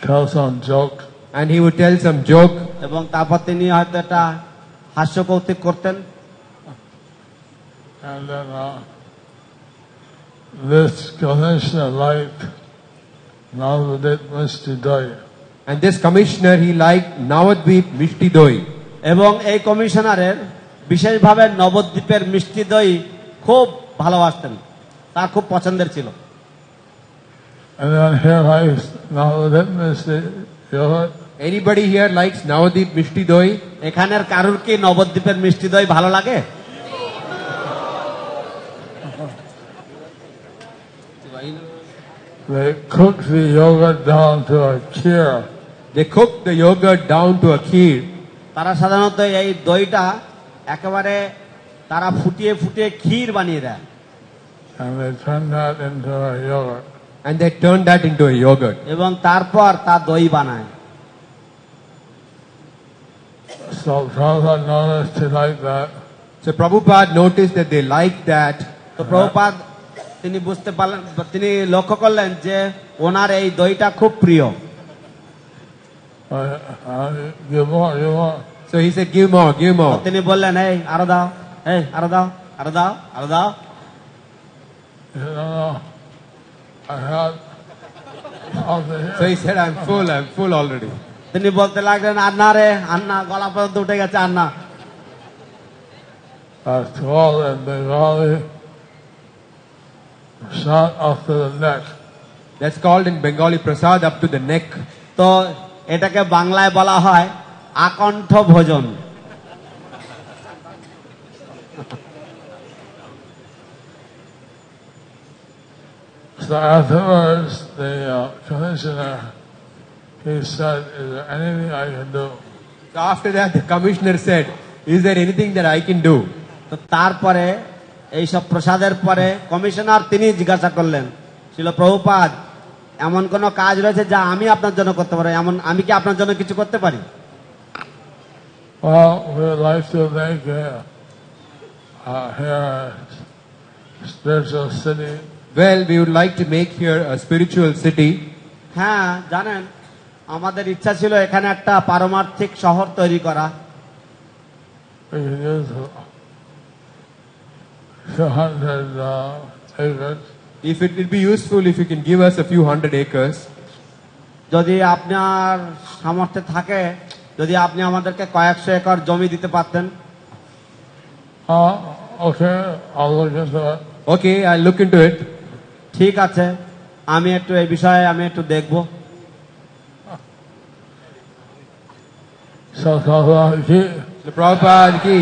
tell some joke. And he would tell some joke, এবং তারপর তিনি হয়তো একটা হাস্য কৌতুক করতেন। And then this commissioner liked Navadip Mishti Doi. and this commissioner, he liked Navadvip Mishti Doi. এবং এই কমিশনারের বিশেষভাবে নবদ্বীপের মিষ্টি দই খুব ভালোবাসতেন, তার খুব পছন্দের ছিল। And then here likes Navadip Mishti Yogurt. Anybody here likes Navadvip Mishti Doi? এখানের কারুর কি নবদ্বীপের মিষ্টি দই ভালো লাগে? They cook the yogurt down to a kheer. They cook the yogurt down to a kheer. তারা সাধারণত এই দইটা একেবারে তারা ফুটিয়ে ফুটিয়ে ক্ষীর বানিয়ে দেয়। And they turn that into a yogurt. And they turn that into a yogurt. এবং তারপর তা দই বানায়। So Prabhupada noticed he liked that. So Prabhupada noticed that they liked that. তো প্রভুপাদ তিনি বুঝতে পারলেন, তিনি লক্ষ্য করলেন যে ওনার এই দইটা খুব প্রিয়। Give more, give more. So he said, give more, give তো more. তিনি বললেন, এই আরো দাও, এই আরো দাও, আরো দাও, আরো দাও। He said, no, I had all the So he said, I'm full already. তিনি বলতে লাগলেন, আর না রে, আর না, গলা পর্যন্ত উঠে গেছে, আর না। to all in Bengali, shot up to the neck. That's called in Bengali prasad up to the neck. তো এটাকে বাংলায় বলা হয় আকণ্ঠ ভোজন। So afterwards, the commissioner, he said, is there anything I can do? So after that, the commissioner said, is there anything that I can do? তো তারপরে এইসব প্রসাদের পরে কমিশনার তিনি জিজ্ঞাসা করলেন, ছিল প্রভুপাদ, এমন কোন কাজ রয়েছে যা আমি আপনার জন্য করতে পারি, এমন আমি কি আপনার জন্য কিছু করতে পারি? Well, we would like to make here a spiritual city. Well, we would like to make here a spiritual city. হ্যাঁ, জানেন, আমাদের ইচ্ছা ছিল এখানে একটা পারমার্থিক শহর তৈরি করা। We could use a few hundred acres. If it would be useful if you can give us a few hundred acres. যদি আপনার সামর্থ্য থাকে, যদি আপনি আমাদেরকে কয়েকশো একর জমি দিতে পারতেন। Okay, I'll look into it. Okay, I'll look into it. ঠিক আছে, আমি একটু এই বিষয়ে আমি একটু দেখব। So The Prabhupada ki.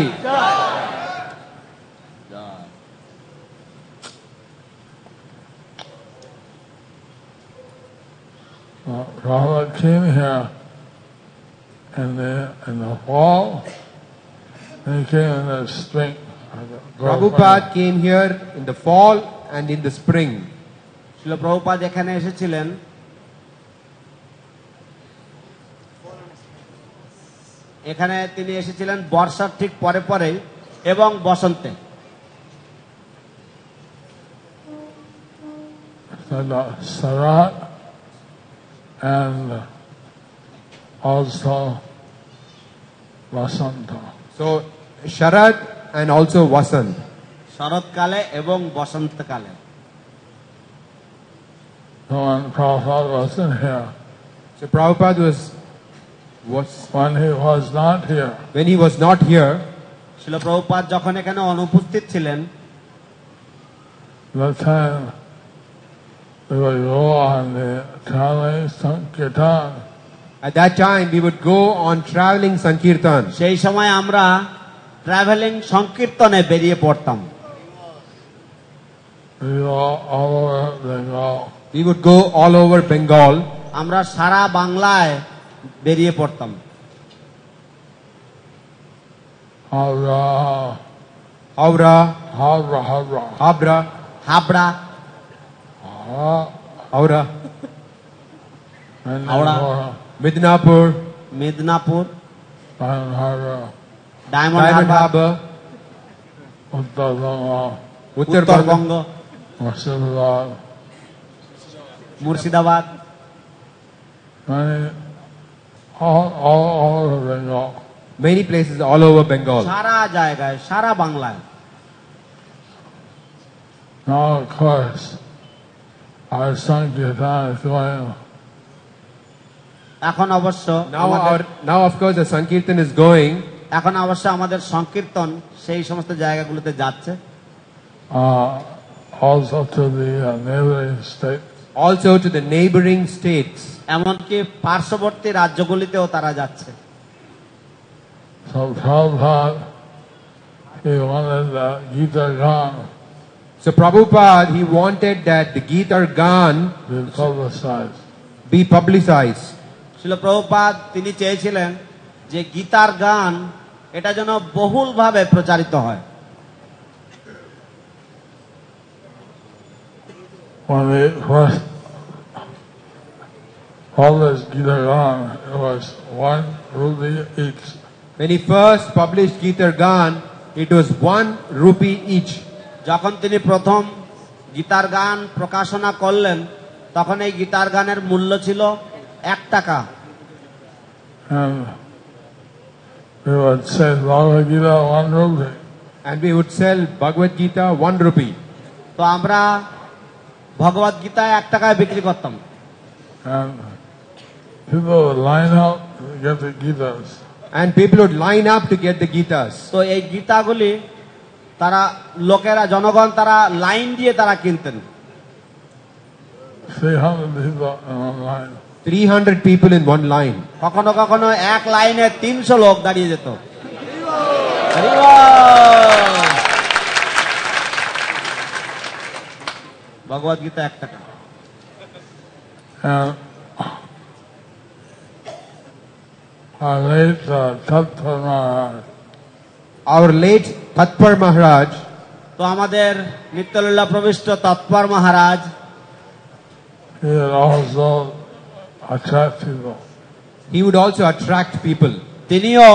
Prabhupada came here in the fall, and he came in the spring. Prabhupada came here in the fall and in the spring. শিল প্রভুপাদ এখানে এসেছিলেন এখানে তিনি এসেছিলেন বর্ষার ঠিক পরে পরে এবং বসন্তে। Sarat and also Vasanta. So Sharad and also Vasant. শরৎকালে এবং বসন্তকালে। So when Prabhupada wasn't here, So Prabhupada was when he was not here, when he was not here, শিল প্রভুপাদ যখন এখানে অনুপস্থিত ছিলেন, that time we would go on the traveling Sankirtan. at that time we would go on traveling Sankirtan. সেই সময় আমরা travelling সংকীর্তনে বেরিয়ে পড়তাম। We go all over Bengal. We would go all over Bengal. আমরা সারা বাংলায় বেরিয়ে পড়তাম। Havra, Howrah, Havra, Havra, Habra, Habra, Howrah, Havra, Midnapur, Medinipur, Diamond Harbor, diamond Diamond Harbour, Harbour, Uttar Bengal, Uttarbanga, Murshidabad, Murshidabad, many, all over Bengal. many places all over Bengal. সারা জায়গায়, সারা বাংলায়। Now, of course, our Sankirtan is going এখন অবশ্য Now of course the Sankirtan is going. এখন অবশ্য আমাদের সংকীর্তন সেই সমস্ত জায়গাগুলোতে যাচ্ছে, also to the neighboring states. Also to the neighboring states. এমনকি পার্শ্ববর্তী রাজ্যগুলিতেও তারা যাচ্ছে। So Prabhupada, he wanted the Gita Gan So Prabhupada, he wanted that the Gita Gan be publicized. be publicized. শিল প্রভুপাদ তিনি চেয়েছিলেন যে গীতার গান এটা যেন বহুলভাবে প্রচারিত হয়। When we first published Gita Gan, it was 1 rupee each. When he first published Gita Gan, it was 1 rupee each. যখন তিনি প্রথম গীতার গান প্রকাশনা করলেন তখন এই গীতার গানের মূল্য ছিল 1 টাকা। And we would say Bhagavad Gita 1 rupee. And we would sell Bhagavad Gita 1 rupee. তো আমরা ভগবদ গীতা 1 টাকায় বিক্রি করতাম। And people would line up to get the Gitas. And people would line up to get the Gitas. তো এই গীতাগুলি তারা লোকেরা জনগণ তারা লাইন দিয়ে তারা কিনতেন। 300 people in one line. 300 people in one line. কখনো কখনো এক লাইনে 300 লোক দাঁড়িয়ে যেত। ভগবদ গীতা 1 টাকা। And our late Tattva Maharaj, Our late Tatpar Maharaj, তো আমাদের নিত্যলীলা প্রবিষ্ট তৎপর মহারাজ he would also attract people. he would also attract people. তিনিও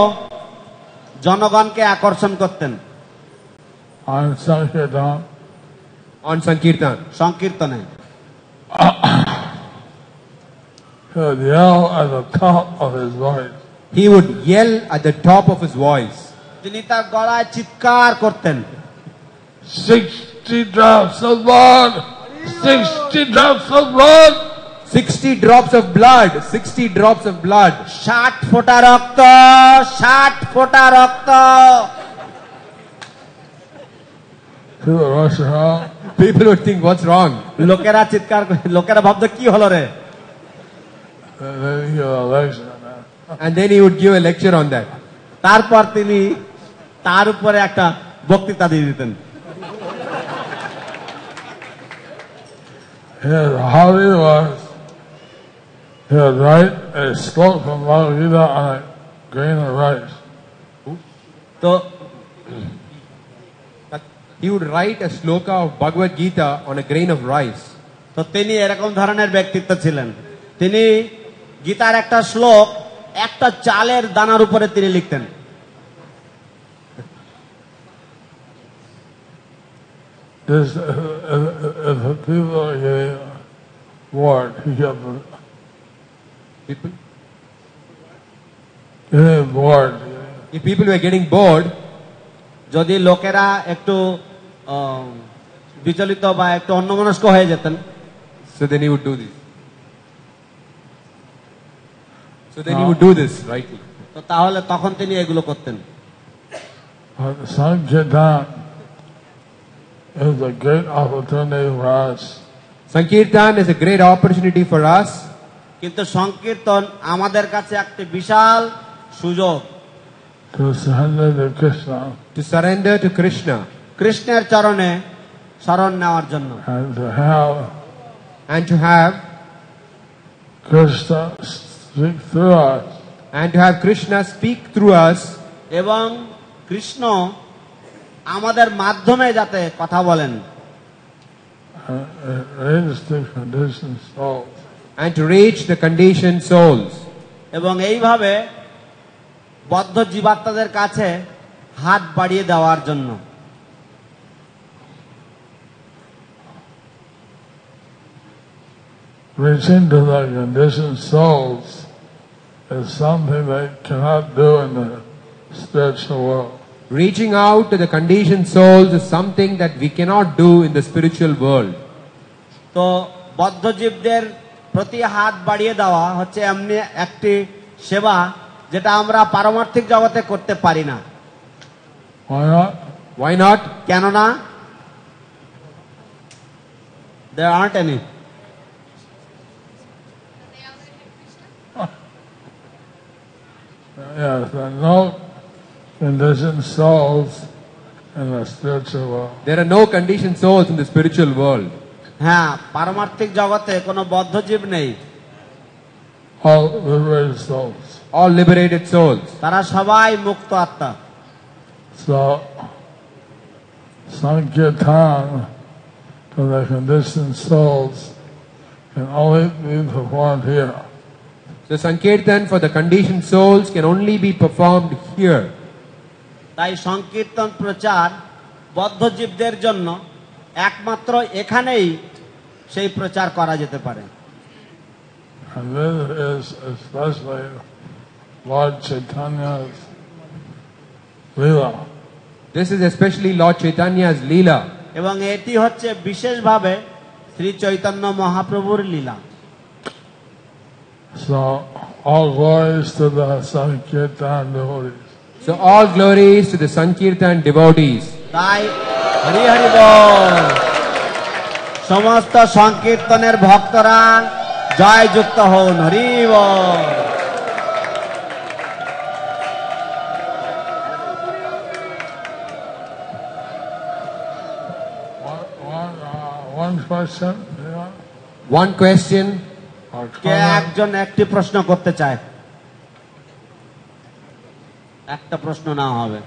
জনগণকে আকর্ষণ করতেন On Sankirtan, On Sankirtan. সংকীর্তনে। he would yell at the top of his voice, He would yell at the top of his voice. তিনি তার গলায় চিৎকার করতেন, 60 drops of blood! 60 drops of blood! 60 drops of blood. 60 drops of blood. 60 ফোঁটা রক্ত, 60 ফোঁটা রক্ত। People rush around. People would think, what's wrong? লোকেরা চিৎকার করে, লোকেরা ভাবতো কি হলো রে। And then he gave a lecture on that. And then he would give a lecture on that. তারপর তিনি তার উপরে একটা বক্তৃতা দিয়ে দিতেন। His hobby was he would write a slope from Bhagavad Gita on a grain of rice. তো He would write a sloka of Bhagavad Gita on a grain of rice. তো তিনি এরকম ধরনের ব্যক্তিত্ব ছিলেন। তিনি গীতার একটা শ্লোক একটা চালের দানার উপরে তিনি লিখতেন। This, if the people are getting bored, he kept People? getting bored. If people were getting bored, যদি লোকেরা একটু বিচলিত বা একটু অন্যমনস্ক হয়ে যেতেন, so then he would do this. So then he would do this, right? তো তাহলে তখন তিনি এগুলো করতেন। Sankirtan is a great opportunity for us. Sankirtan is a great opportunity for us. কিন্তু সংকীর্তন আমাদের কাছে একটি বিশাল সুযোগ। To surrender to Krishna. To surrender to Krishna. কৃষ্ণের চরণে শরণ নেওয়ার জন্য। And to have Krishna speak through us. And to have Krishna speak through us. এবং কৃষ্ণ আমাদের মাধ্যমে যাতে কথা বলেন। And to reach the conditioned souls. এবং এইভাবে বদ্ধ জীবাত্মাদের কাছে হাত বাড়িয়ে দেওয়ার জন্য। Reaching to the conditioned souls is something they cannot do in the spiritual world. Reaching out to the conditioned souls is something that we cannot do in the spiritual world. তো বদ্ধ জীবদের প্রতি হাত বাড়িয়ে দেওয়া হচ্ছে এমনি একটি সেবা যেটা আমরা পারমার্থিক জগতে করতে পারি না। Why not? Why not? কেন না? There aren't any. Yes, there are no conditioned souls in the spiritual world. There are no conditioned souls in the spiritual world. হ্যাঁ, পারমার্থিক জগতে কোনো বদ্ধ জীব নেই। All liberated souls. All liberated souls. তারা সবাই মুক্ত আত্মা। So, Sankirtan to the conditioned souls can only be performed here. So Sankirtan for the conditioned souls can only be performed here. তাই সংকীর্তন প্রচার বদ্ধ জীবদের জন্য একমাত্র এখানেই সেই প্রচার করা যেতে পারে। And this is especially Lord Chaitanya's Leela. This is especially Lord Chaitanya's Leela. এবং এটি হচ্ছে বিশেষভাবে শ্রী চৈতন্য মহাপ্রভুর লীলা। So all glories to the Sankirtan devotees. So all glories to the Sankirtan devotees. তাই হরি হরি বল। সমস্ত সংকীর্তনের ভক্তরা জয় যুক্ত হন, হরি বল। One question. One question. কে একজন একটি প্রশ্ন করতে চায়? একটা প্রশ্ন না হবে।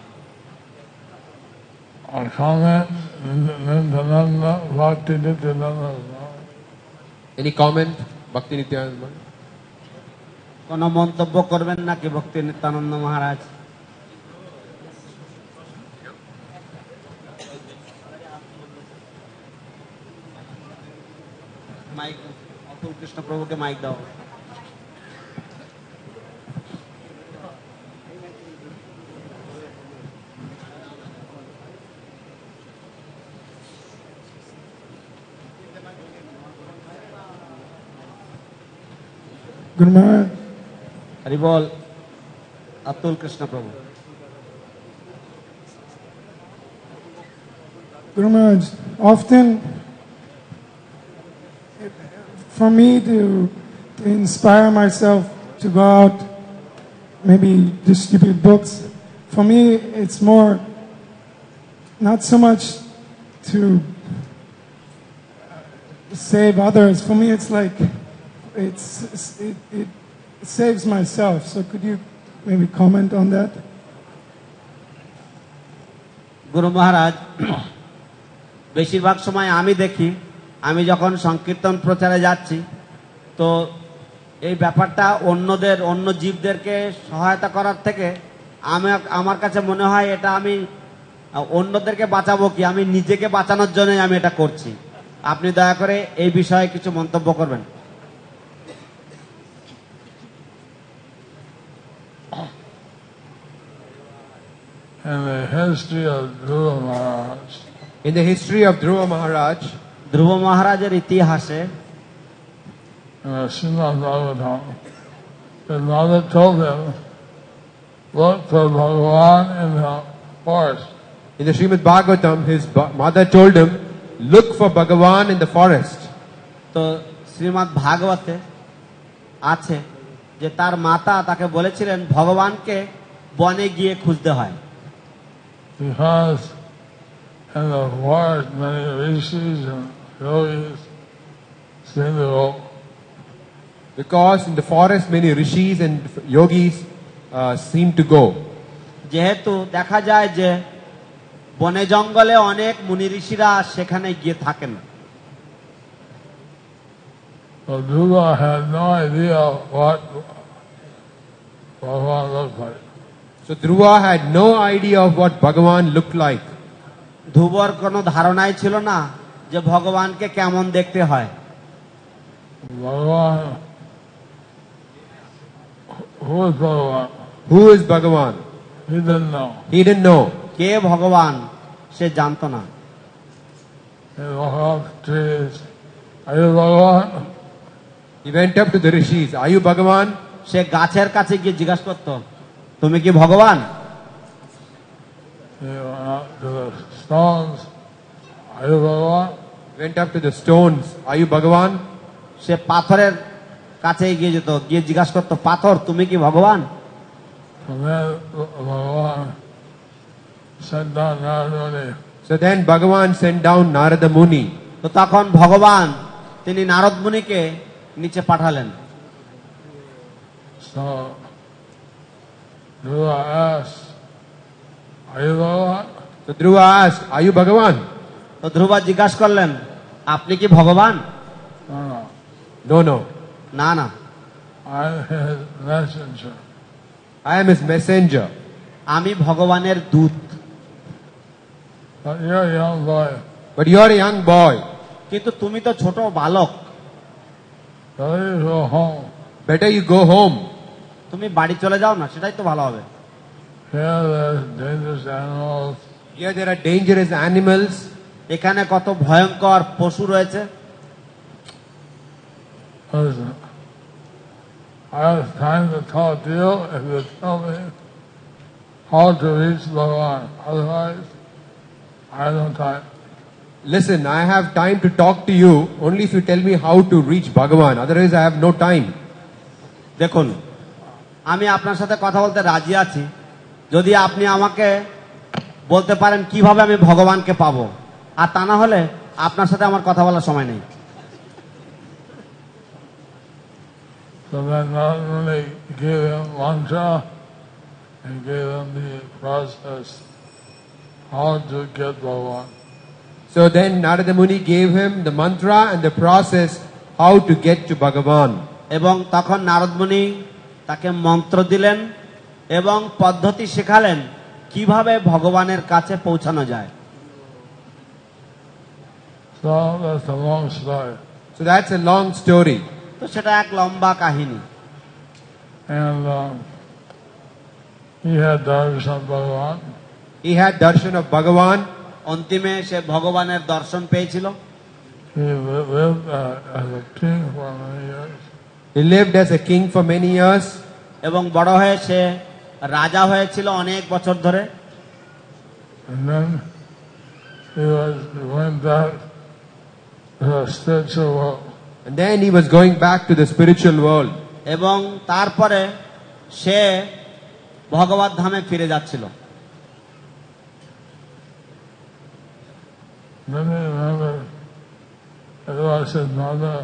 Any comment? Bhakti Nityananda. কোন মন্তব্য করবেন নাকি ভক্তি নিত্যানন্দ মহারাজ? মাইক অতুল কৃষ্ণ প্রভুকে মাইক দাও। Guru Maharaj. হরি বল। অতুল কৃষ্ণ প্রভু। Guru Maharaj, often for me to inspire myself to go out, maybe distribute books, for me it's more not so much to save others. For me it's like it saves myself. So could you maybe comment on that? গুরু মহারাজ, বেশিরভাগ সময় আমি দেখি, আমি যখন সংকীর্তন প্রচারে যাচ্ছি তো এই ব্যাপারটা অন্যদের, অন্য জীবদেরকে সহায়তা করার থেকে আমার কাছে মনে হয় এটা আমি অন্যদেরকে বাঁচাবো কি, আমি নিজেকে বাঁচানোর জন্যই আমি এটা করছি। আপনি দয়া করে এই বিষয়ে কিছু মন্তব্য করবেন। in the history of Dhruva Maharaj, In the history of Dhruva Maharaj, ধ্রুব মহারাজের ইতিহাসে Srimad Bhagavatam, his mother told him, look for Bhagavan in the forest. in the Srimad Bhagavatam, his mother told him, look for Bhagavan in the forest. তো শ্রীমদ্ ভাগবতে আছে যে তার মাতা তাকে বলেছিলেন ভগবানকে বনে গিয়ে খুঁজতে হয়, Because in the forest many rishis and yogis seem to go. Because in the forest many rishis and yogis seem to go. যেহেতু দেখা যায় যে বনে জঙ্গলে অনেক মুনি ঋষিরা সেখানে গিয়ে থাকেন। So Dhruva had no idea what Bhagavan looked like. So Dhruva had no idea of what Bhagavan looked like. ধ্রুবর কোনো ধারণাই ছিল না যে ভগবানকে কেমন দেখতে হয়। Bhagavan, who is Bhagavan? Who is Bhagavan? He didn't know. He didn't know. কে ভগবান সে জানতো না। He walked up trees. Are you Bhagavan? He went up to the rishis. Are you Bhagavan? সে গাছের কাছে গিয়ে জিজ্ঞাসা করতো তুমি কি ভগবান? He went up to the stones. Are you Bhagavan? Went up to the stones. Are you Bhagavan? সে পাথরের কাছে গিয়ে যেত, গিয়ে জিজ্ঞাসা করতো পাথর তুমি কি ভগবান? And then Bhagavan sent down Narada Muni. So then Bhagavan sent down Narada Muni. তো তখন ভগবান তিনি নারদ মুনিকে নিচে পাঠালেন। So Dhruva asked, are you Bhagavan? So Dhruva asked, are you Bhagavan? তো ধ্রুব জিজ্ঞাসা করলেন আপনি কি ভগবান? No, no. No, no. না না, I'm his messenger. I am his messenger. আমি ভগবানের দূত। But you're a young boy. But you are a young boy. কিন্তু তুমি তো ছোট বালক, Better you go home. Better you go home. তুমি বাড়ি চলে যাও না, সেটাই তো ভালো হবে। Here there's dangerous animals. Here there are dangerous animals. এখানে কত ভয়ঙ্কর পশু রয়েছে। Listen, I have time to talk to you if you tell me how to reach Bhagavan. Otherwise, I have no time. Listen, I have time to talk to you only if you tell me how to reach Bhagavan. Otherwise, I have no time. দেখুন, আমি আপনার সাথে কথা বলতে রাজি আছি যদি আপনি আমাকে বলতে পারেন কিভাবে আমি ভগবানকে পাবো, আর তা না হলে আপনার সাথে আমার কথা বলার সময় নেই। So then not only gave him mantra and gave him the process how to get Bhagavan. So then Narada Muni gave him the mantra and the process how to get to Bhagavan. এবং তখন নারদ মুনি তাকে মন্ত্র দিলেন এবং পদ্ধতি শেখালেন কিভাবে ভগবানের কাছে পৌঁছানো যায়। So that's a long story. So that's a long story. তো সেটা এক লম্বা কাহিনী। And he had darshan of Bhagavan. He had darshan of Bhagavan. অন্তিমে সে ভগবানের দর্শন পেয়েছিল। He lived as a king for many years. He lived as a king for many years. এবং বড় হয়ে সে রাজা হয়েছিল অনেক বছর ধরে। And then he was going back to the spiritual world. And then he was going back to the spiritual world. এবং তারপরে সে ভগবত ধামে ফিরে যাচ্ছিল। Then he remembered it was his mother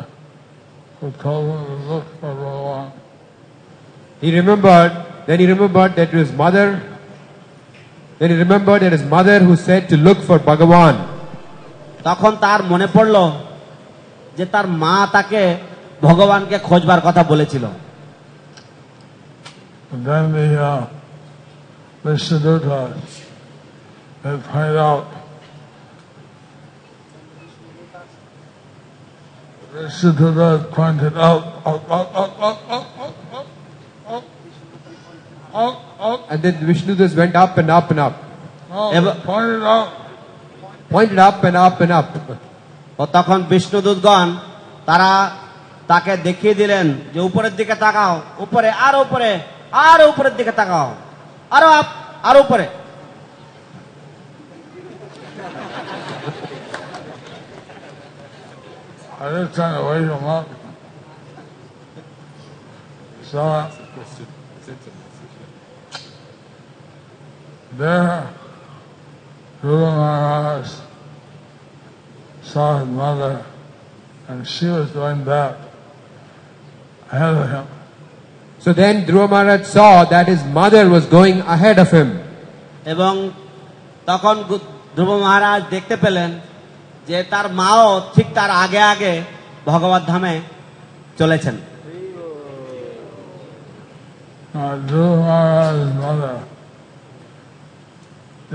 who told him to look for Bhagavan. Then he remembered that his mother, then he remembered that his mother who said to look for Bhagavan. তখন তার মনে পড়ল যে তার মা তাকে ভগবানকে খোঁজবার কথা বলেছিল। And then the Siddhartha had pointed out And then Vishnu just went up and up and up. Pointed up. Pointed up and up and up. ও তখন বিষ্ণুদূতগণ তারা তাকে দেখিয়ে দিলেন যে উপরের দিকে তাকাও, উপরে আর উপরে আর উপরের দিকে তাকাও, আরো আপ আর উপরে। I just trying to wake him up. So there, Guru Maharaj saw his mother, and she was going back ahead of him. So then Dhruva Maharaj saw that his mother was going ahead of him. এবং তখন ধ্রুব মহারাজ দেখতে পেলেন যে তার মাও ঠিক তার আগে আগে ভগবত ধামে চলেছেন। Dhruva Maharaj's mother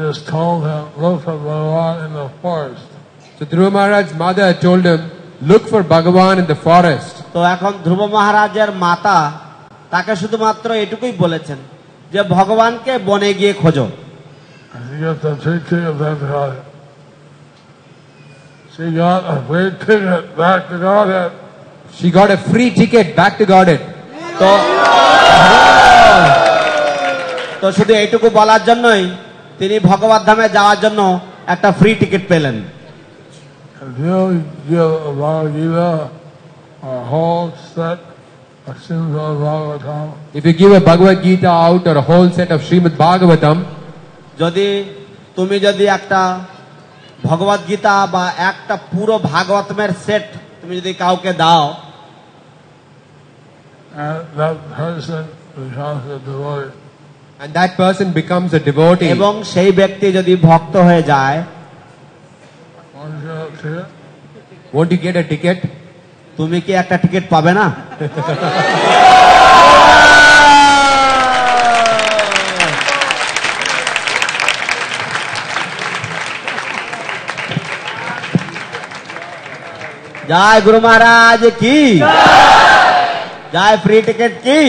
just told him, look for Bhagavan in the forest. So Dhruva Maharaj's mother told him, look for Bhagavan in the forest. তো এখন ধ্রুব মহারাজের মাতা তাকে শুধুমাত্র এটুকুই বলেছেন যে ভগবানকে বনে গিয়ে খোঁজো। She got a free ticket back to Godhead. She got a free ticket back to Godhead. তো শুধু এইটুকু বলার জন্যই তিনি ভগবত ধামে যাওয়ার জন্য একটা ফ্রি টিকিট পেলেন। If you give a Bhagavad Gita, a whole set of Srimad Bhagavatam, If you give a Bhagavad Gita out or a whole set of Srimad Bhagavatam, তুমি যদি একটা ভগবত গীতা বা একটা পুরো ভাগবতমের সেট তুমি যদি কাউকে দাও, and that person becomes a devotee, এবং সেই ব্যক্তি যদি ভক্ত হয়ে যায়, won't you get a ticket? তুমি কি একটা টিকিট পাবে না? জয় গুরু মহারাজ কি জয়, ফ্রি টিকিট কি।